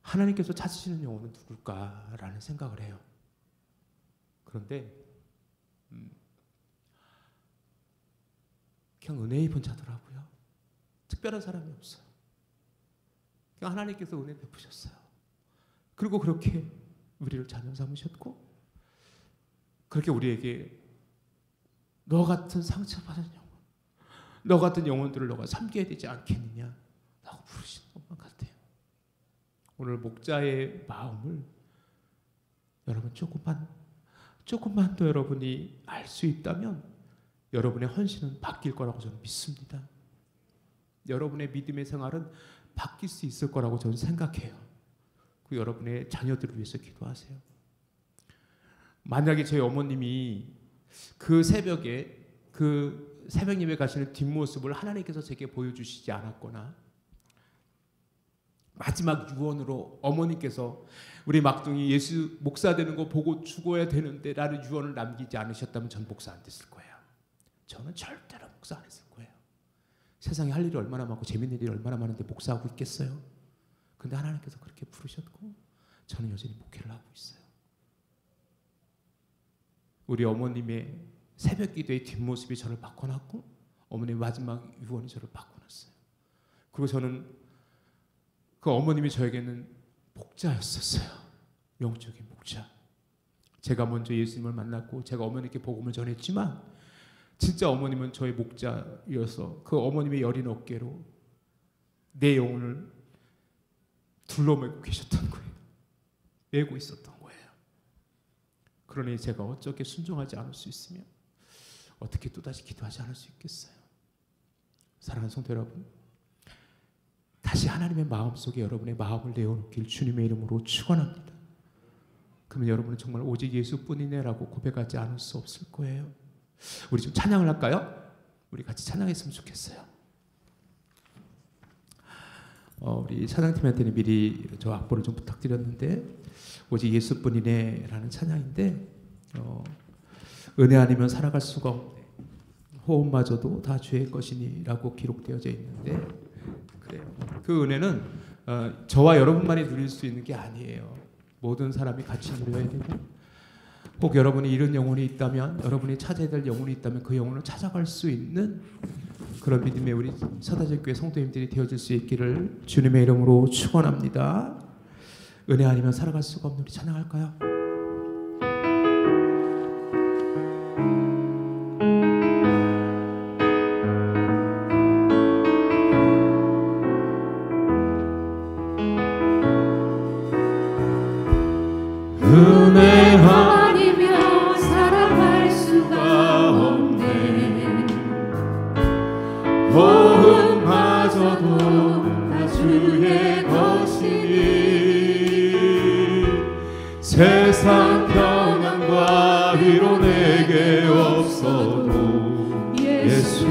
하나님께서 찾으시는 영혼은 누굴까라는 생각을 해요. 그런데 그냥 은혜 입은 자더라고요. 특별한 사람이 없어요. 그냥 하나님께서 은혜 베푸셨어요. 그리고 그렇게 우리를 자녀 삼으셨고 그렇게 우리에게 너 같은 상처받은 영혼, 너 같은 영혼들을 너가 섬겨야 되지 않겠느냐 라고 부르시는 것만 같아요. 오늘 목자의 마음을 여러분 조금만 더 여러분이 알 수 있다면 여러분의 헌신은 바뀔 거라고 저는 믿습니다. 여러분의 믿음의 생활은 바뀔 수 있을 거라고 저는 생각해요. 그 여러분의 자녀들을 위해서 기도하세요. 만약에 저희 어머님이 그 새벽에 그 새벽 예배 가시는 뒷모습을 하나님께서 제게 보여주시지 않았거나 마지막 유언으로 어머니께서 우리 막둥이 예수 목사 되는 거 보고 죽어야 되는데 라는 유언을 남기지 않으셨다면 전 목사 안 됐을 거예요. 저는 절대로 목사 안 했을 거예요. 세상에 할 일이 얼마나 많고 재밌는 일이 얼마나 많은데 목사하고 있겠어요? 근데 하나님께서 그렇게 부르셨고 저는 여전히 목회를 하고 있어요. 우리 어머님의 새벽 기도의 뒷모습이 저를 바꿔놨고 어머님의 마지막 유언이 저를 바꿔놨어요. 그리고 저는 그 어머님이 저에게는 목자였었어요. 영적인 목자. 제가 먼저 예수님을 만났고 제가 어머니께 복음을 전했지만 진짜 어머님은 저의 목자여서 그 어머님의 여린 어깨로 내 영혼을 둘러매고 계셨던 거예요. 메고 있었던 거예요. 그러니 제가 어떻게 순종하지 않을 수 있으며 어떻게 또다시 기도하지 않을 수 있겠어요. 사랑하는 성도 여러분, 다시 하나님의 마음속에 여러분의 마음을 내어놓길 주님의 이름으로 축원합니다. 그러면 여러분은 정말 오직 예수뿐이네 라고 고백하지 않을 수 없을 거예요. 우리 좀 찬양을 할까요? 우리 같이 찬양했으면 좋겠어요. 우리 찬양팀한테는 미리 저 악보를 좀 부탁드렸는데 오직 예수뿐이네 라는 찬양인데 은혜 아니면 살아갈 수가 없네, 호흡마저도 다 주의 것이니 라고 기록되어져 있는데 그래요. 그 은혜는 저와 여러분만이 누릴 수 있는 게 아니에요. 모든 사람이 같이 누려야 되고 혹 여러분이 잃은 영혼이 있다면, 여러분이 찾아야 될 영혼이 있다면 그 영혼을 찾아갈 수 있는 그런 믿음의 우리 서다질교회 성도님들이 되어질 수 있기를 주님의 이름으로 축원합니다. 은혜 아니면 살아갈 수가 없는 우리 찬양할까요? 은혜 아니면 살아갈 수가 없네. 호흡마저도 다 주의 것이니 세상 평안과 위로 내게 없어도 예수,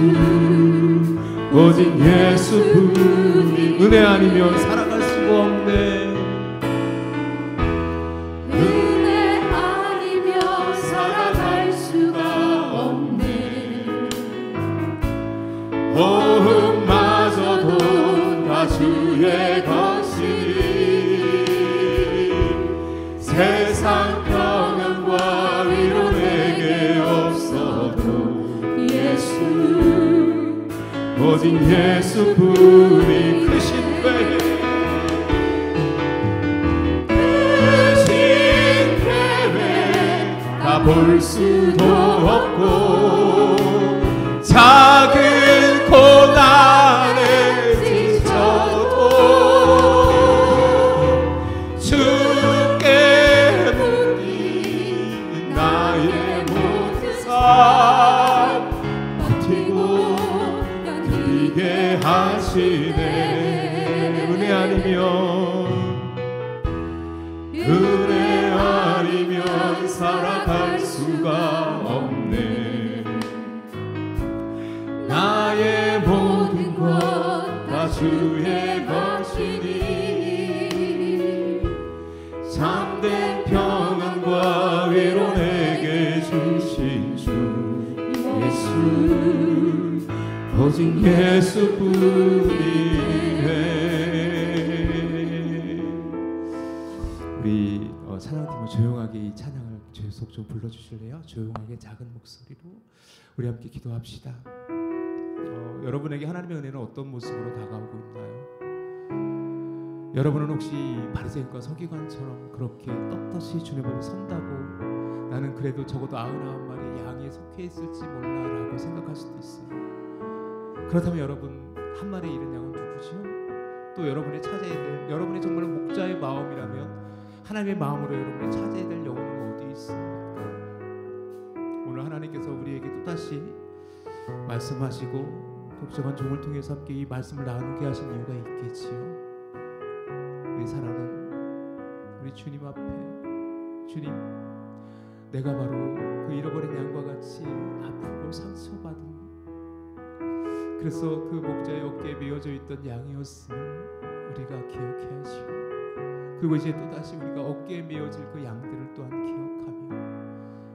오직 예수뿐이. 은혜 아니면 살아갈 수가 없네. 호흡마저도 다 주의 것이니 세상 평안과 위로 내게 없어도 예수, 오직 예수뿐이. 크신 괴 다 볼 수도 없고 작은 고난에 지쳐도 주께 묻니 나의 모든 삶 버티고 견디게 하시네. 은혜 아니면 살아갈 수가 없네. 나의 모든 것 다 주의 것이니 참된 평안과 위로 내게 주신 주 예수, 오직 예수뿐이네. 우리 찬양팀은 조용하게 이 찬양을 계속 좀 불러주실래요? 조용하게 작은 목소리로 우리 함께 기도합시다. 여러분에게 하나님의 은혜는 어떤 모습으로 다가오고 있나요? 여러분은 혹시 바리새인과 서기관처럼 그렇게 떳떳이 주님 앞에 선다고 나는 그래도 적어도 99마리 양에 속해 있을지 몰라라고 생각할 수도 있어요. 그렇다면 여러분 한 마리 잃은 양은 누구죠? 또 여러분이 찾아야 될, 여러분이 정말 목자의 마음이라면 하나님의 마음으로 여러분이 찾아야 될 영혼은 어디 있습니까? 오늘 하나님께서 우리에게 또다시 말씀하시고 독정한 종을 통해서 함께 이 말씀을 나누게 하신 이유가 있겠지요. 우리 사랑하는 우리 주님 앞에, 주님, 내가 바로 그 잃어버린 양과 같이 아프고 상처받은, 그래서 그 목자의 어깨에 메어져 있던 양이었음을 우리가 기억해 하시고, 그리고 이제 또다시 우리가 어깨에 메어질 그 양들을 또한 기억하며,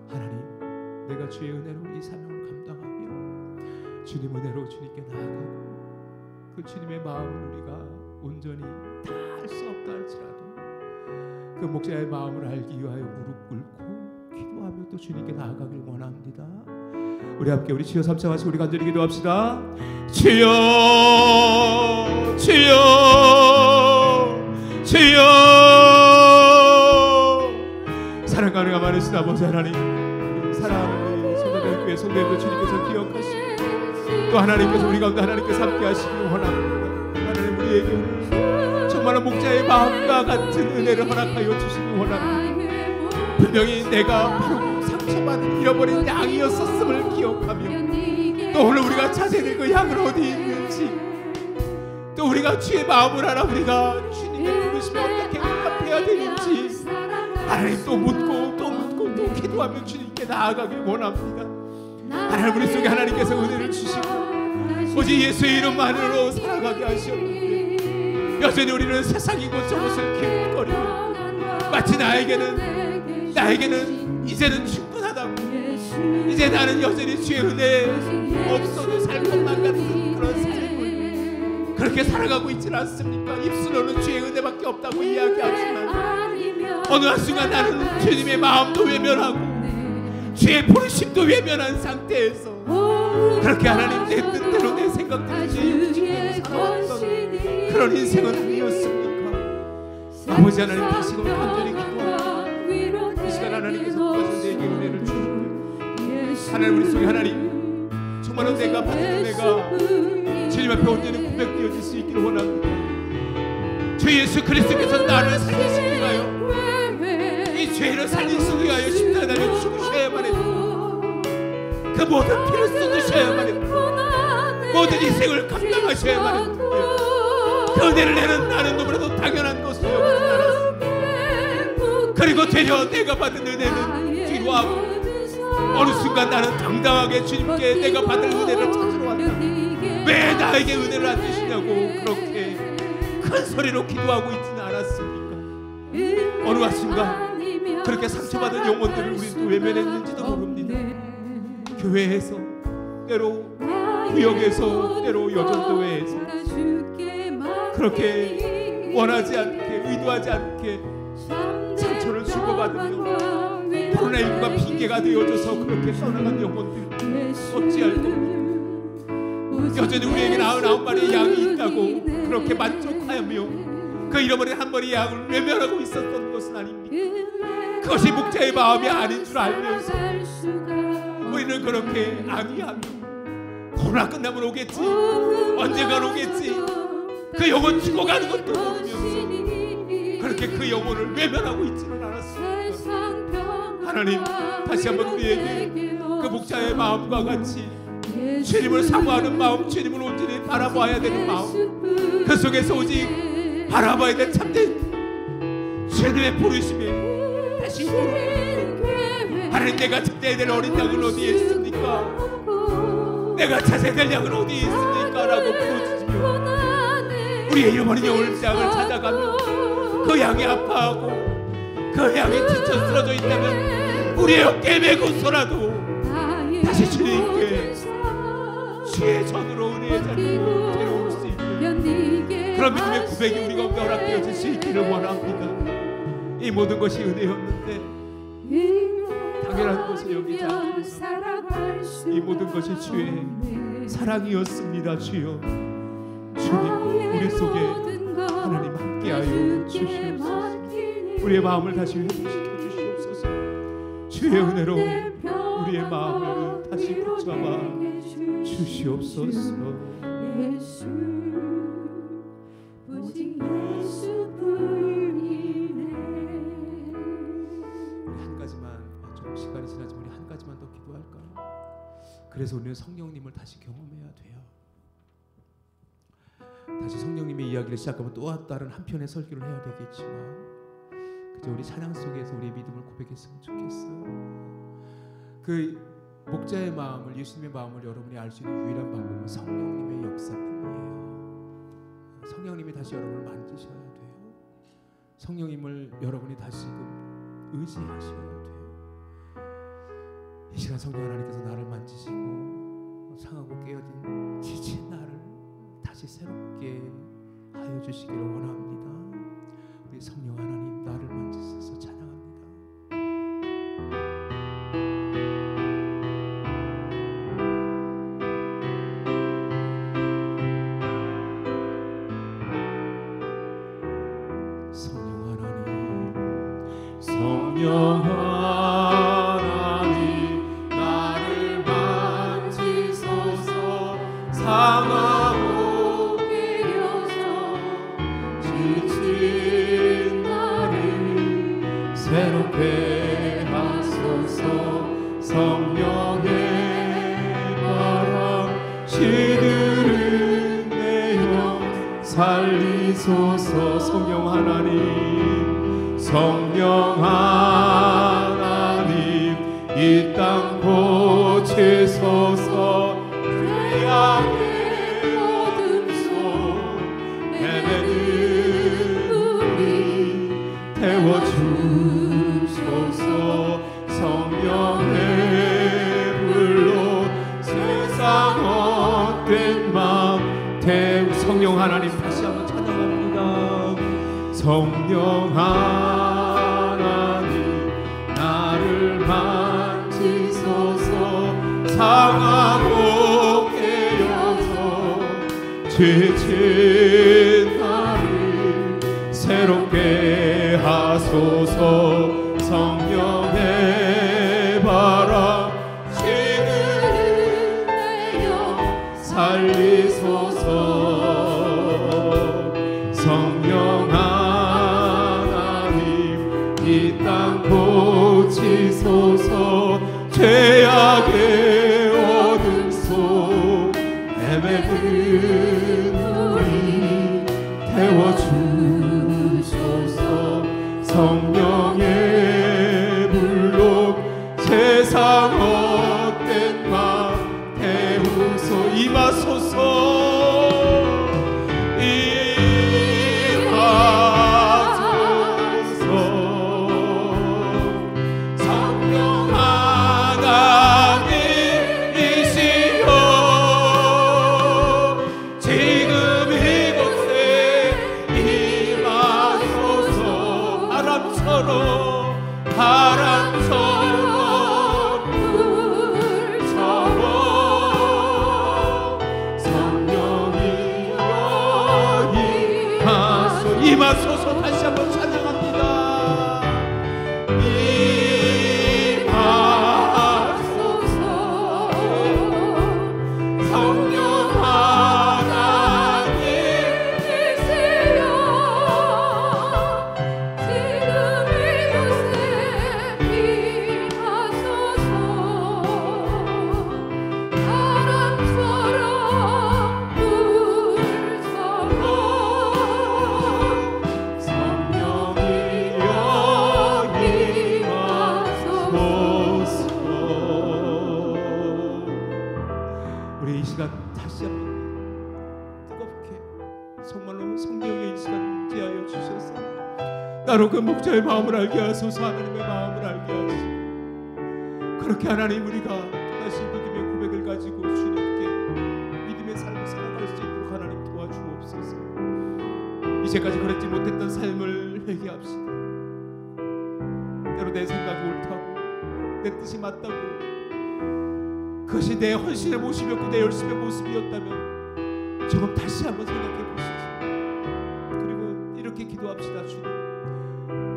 하나님, 내가 주의 은혜로 이 사명을 감당하며 주님 은혜로 주님께 나아가고, 그 주님의 마음을 우리가 온전히 다 할 수 없다 할지라도 그 목자의 마음을 알기 위하여 무릎 꿇고 기도하며 또 주님께 나아가길 원합니다. 우리 함께 우리 주여 삼창하시고 우리 간절히 기도합시다. 주여 주여 주여. 사랑과 은혜가 많으신 아버지 하나님, 사랑하는 우리 소자들 교회 성도님들 주님께서 기억하시고 또 하나님께서 우리 가운데 하나님께서 함께 하시기를 원합니다. 하나님, 우리에게 오늘 정말로 목자의 마음과 같은 은혜를 허락하여 주시기 원합니다. 분명히 내가 바로 상처받은 잃어버린 양이었었음을 기억하며, 또 오늘 우리가 찾아야 될 그 양은 어디 있는지, 또 우리가 주의 마음을 알아 우리가 주님의 부르심에 어떻게 응답해야 되는지 하나님 또 묻고 또 묻고 또 기도하며 주님께 나아가길 원합니다. 하나님, 우리 속에 하나님께서 은혜를 주시고 오직 예수의 이름만으로 살아가게 하시옵는데, 여전히 우리는 세상 이곳 저곳을 기웃거리며 마치 나에게는 이제는 충분하다고, 이제 나는 여전히 주의 은혜 없어도 살 것만 같은 그런 삶을 그렇게 살아가고 있지는 않습니까? 입술로는 주의 은혜밖에 없다고 이야기하지만 어느 한순간 나는 주님의 마음도 외면하고 주의 부르심도 외면한 상태에서 그렇게 하나님 내 뜻대로 내 생각대로 내 욕심대로 살아왔던 그런 인생은 아니었습니까? 아버지 하나님, 다시금 간절히 기도합니다. 이 시간 하나님께서 도와서 내게 은혜를 주시고, 하나님, 우리 속에 하나님 정말로 내가 받은 은혜가 주님 앞에 온전히 고백되어질 수 있기를 원합니다. 주 예수 그리스도께서 나를 살리시기 위하여, 이 죄를 살리시기 위하여 십자가에 달려 죽으셔야만 했고, 그 모든 피를 쏟으셔야만 했고, 모든 희생을 감당하셔야만 했고, 그 은혜를 나는 너무나도 당연한 것으로 여기지 않았습니다. 그리고 되려 내가 받은 은혜는 뒤로 하고 어느 순간 나는 당당하게 주님께 내가 받은 은혜를 찾으러 왔다, 왜 나에게 은혜를 안 주시냐고 그렇게 큰 소리로 기도하고 있지는 않았습니까? 어느 순간 그렇게 상처받은 영혼들을 우리는 또 외면했는지도 모릅니다. 교회에서, 때로 구역에서, 때로 여전도회에서 그렇게 원하지 않게, 의도하지 않게 상처를 주고받으며 코로나19가 핑계가 되어져서 그렇게 떠나간 영혼들 어찌할 겁니까? 여전히 우리에게 99마리의 양이 있다고 그렇게 만족하며 그 잃어버린 한 마리의 양을 외면하고 있었던 것은 아닙니까? 그것이 목자의 마음이 아닌 줄 알면서 우리는 그렇게 앙이하며 코로나 끝나면 오겠지, 언젠간 오겠지, 그 영혼 죽어가는 것도 모르면서 그렇게 그 영혼을 외면하고 있지는 않았습니까? 하나님, 다시 한번 우리에게 그 목자의 마음과 같이 주님을 사모하는 마음, 주님을 온전히 바라봐야 되는 마음, 그 속에서 오직 바라봐야 될 참된 주님의 부르심에 다시 하나님, 내가 찾아야 될 어린 양은 어디에 있습니까? 내가 찾아야 될 양은 어디에 있습니까? 라고 부르짖으며 우리의 잃어버린 영혼을 찾아가며 그 양이 아파하고 그 양이 지쳐 쓰러져 있다면 우리의 어깨에 메고서라도 다시 주님께 주의 전으로 은혜의 자리로 데려올 수 있는 그런 믿음의 고백이 우리 가운데 허락되어질 수 있기를 원합니다. 이 모든 것이 은혜였는데 당연한 것을 여기지 않으면서 이 모든 것이 주의 사랑이었습니다. 주여, 주님 우리 속에 하나님 함께하여 주시옵소서. 우리의 마음을 다시 회복시켜 주시옵소서. 주의 은혜로 우리의 마음을 다시 붙잡아 주시옵소서. 예수, 오직 예수뿐이네. 한 가지만, 좀 시간이 지나지만 우리 한 가지만 더 기도할까요? 그래서 우리는 성령님을 다시 경험해야 돼요. 다시 성령님의 이야기를 시작하면 또 다른 한편의 설교를 해야 되겠지만 그저 우리 찬양 속에서 우리의 믿음을 고백했으면 좋겠어요. 그 목자의 마음을, 예수님의 마음을 여러분이 알 수 있는 유일한 방법은 성령님의 역사뿐이에요. 성령님이 다시 여러분을 만지시고 성령님을 여러분이 다시금 의지하셔야 돼요. 이 시간 성령 하나님께서 나를 만지시고 상하고 깨어진 지친 나를 다시 새롭게 하여 주시기를 원합니다. 우리 성령 하나님 나를 만지셔서 찬양합니다. 성령 하나님 나를 만지소서 상하고 깨어져 지친 나를 새롭게 하소서 성령의 바람 시들은 내 영 살리소서 성령 하나님 성령 하나님 이 땅 고치소서 죄악의 어둠 속 헤매는 우리 태워주소서 성령의 불로 세상 헛된 마음 태우 성령 하나님 다시 한번 찬양합니다. 성령 하나님 나를 만지소서 상하고 깨어져 지친 나를 새롭게 하소서 성령의 바람 시들은 내 영 살리소서 성령 이 땅 고치소서 죄악의 어둠 속 헤매는 우리 태워주소서 성령의 불로 세상 헛된 맘 태우소 임하소서 임하소서 다시 한번 찬양합니다. 임하소서 성령 하나님이시여 지금 이곳에 임하소서 바람처럼 우리 이 시간 다시 한번 뜨겁게 정말로 성령의 이 시간을 임재하여 주셔서 나로 그 목자의 마음을 알게 하소서 하나님의 마음을 알게 하시고 그렇게 하나님 우리가 다시 믿음의 고백을 가지고 주님께 믿음의 삶을 살아갈 수 있도록 하나님 도와주옵소서. 이제까지 그랬지 못했던 삶을 회개합시다. 때로 내 생각이 옳다고 내 뜻이 맞다고 그것이 내 헌신의 모습이었고 내 열심의 모습이었다면 조금 다시 한번 생각해 보시죠. 그리고 이렇게 기도합시다. 주님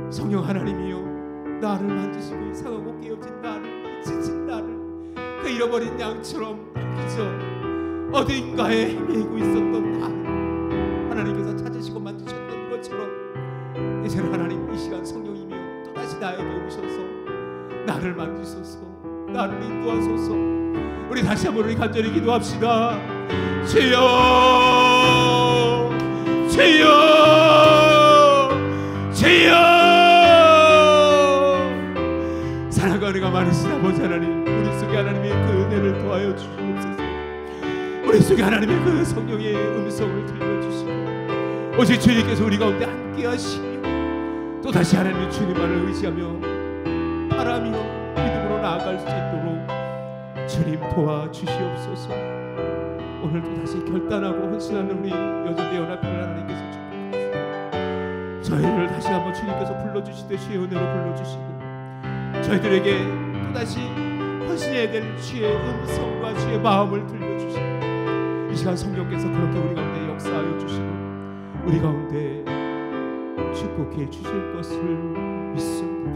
성령 하나님이여 나를 만지시고 상하고 깨어진 나를 지친 나를 그 잃어버린 양처럼 그저 어딘가에 헤매고 있었던 나를 하나님께서 찾으시고 만지셨던 것처럼 이제는 하나님 이 시간 성령이며 또다시 나에게 오셔서 나를 만지소서 나를 인도하소서. 우리 다시 한번 우리 간절히 기도합시다. 주여 주여 주여 사랑과 은혜가 많으신 아버지 하나님 우리 속에 하나님의 그 은혜를 더하여 주시옵소서. 우리 속에 하나님의 그 성령의 음성을 들려주시고 오직 주님께서 우리 가운데 함께 하시며 또다시 하나님의 주님만을 의지하며 바라며 믿음으로 나아갈 수 있도록 주님 도와주시옵소서. 오늘 또다시 결단하고 헌신하는 우리 여전대 연합회를 하나님께서 축복하시고 저희를 다시 한번 주님께서 불러주시되 주의 은혜로 불러주시고 저희들에게 또다시 헌신해야 될 주의 음성과 주의 마음을 들려주시고 이 시간 성령께서 그렇게 우리 가운데 역사하여 주시고 우리 가운데 축복해 주실 것을 믿습니다.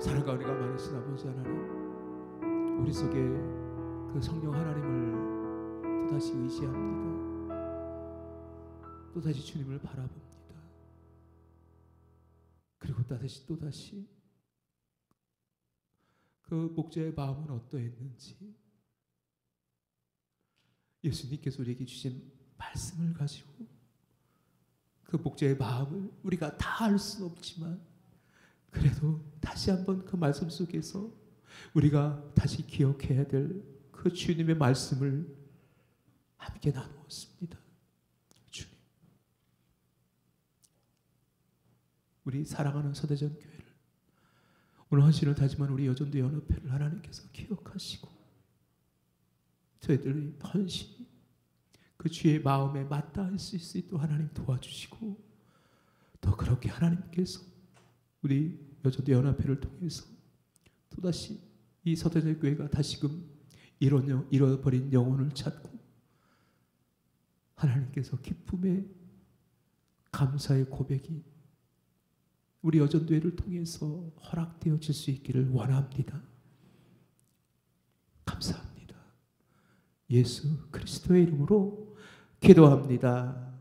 사랑과 은혜가 많으신 아버지 하나님, 우리 속에 그 성령 하나님을 또다시 의지합니다. 또다시 주님을 바라봅니다. 그리고 또다시 그 목자의 마음은 어떠했는지 예수님께서 우리에게 주신 말씀을 가지고 그 목자의 마음을 우리가 다 알 수는 없지만 그래도 다시 한번 그 말씀 속에서 우리가 다시 기억해야 될 그 주님의 말씀을 함께 나누었습니다. 주님, 우리 사랑하는 서대전 교회를 오늘 헌신을 다짐한 우리 여전도 연합회를 하나님께서 기억하시고 저희들의 헌신이 그 주의 마음에 맞닿을 수 있도록 하나님 도와주시고 더 그렇게 하나님께서 우리 여전도 연합회를 통해서 또다시 이 서대전 교회가 다시금 잃어버린 영혼을 찾고 하나님께서 기쁨의 감사의 고백이 우리 여전도회를 통해서 허락되어질 수 있기를 원합니다. 감사합니다. 예수 그리스도의 이름으로 기도합니다.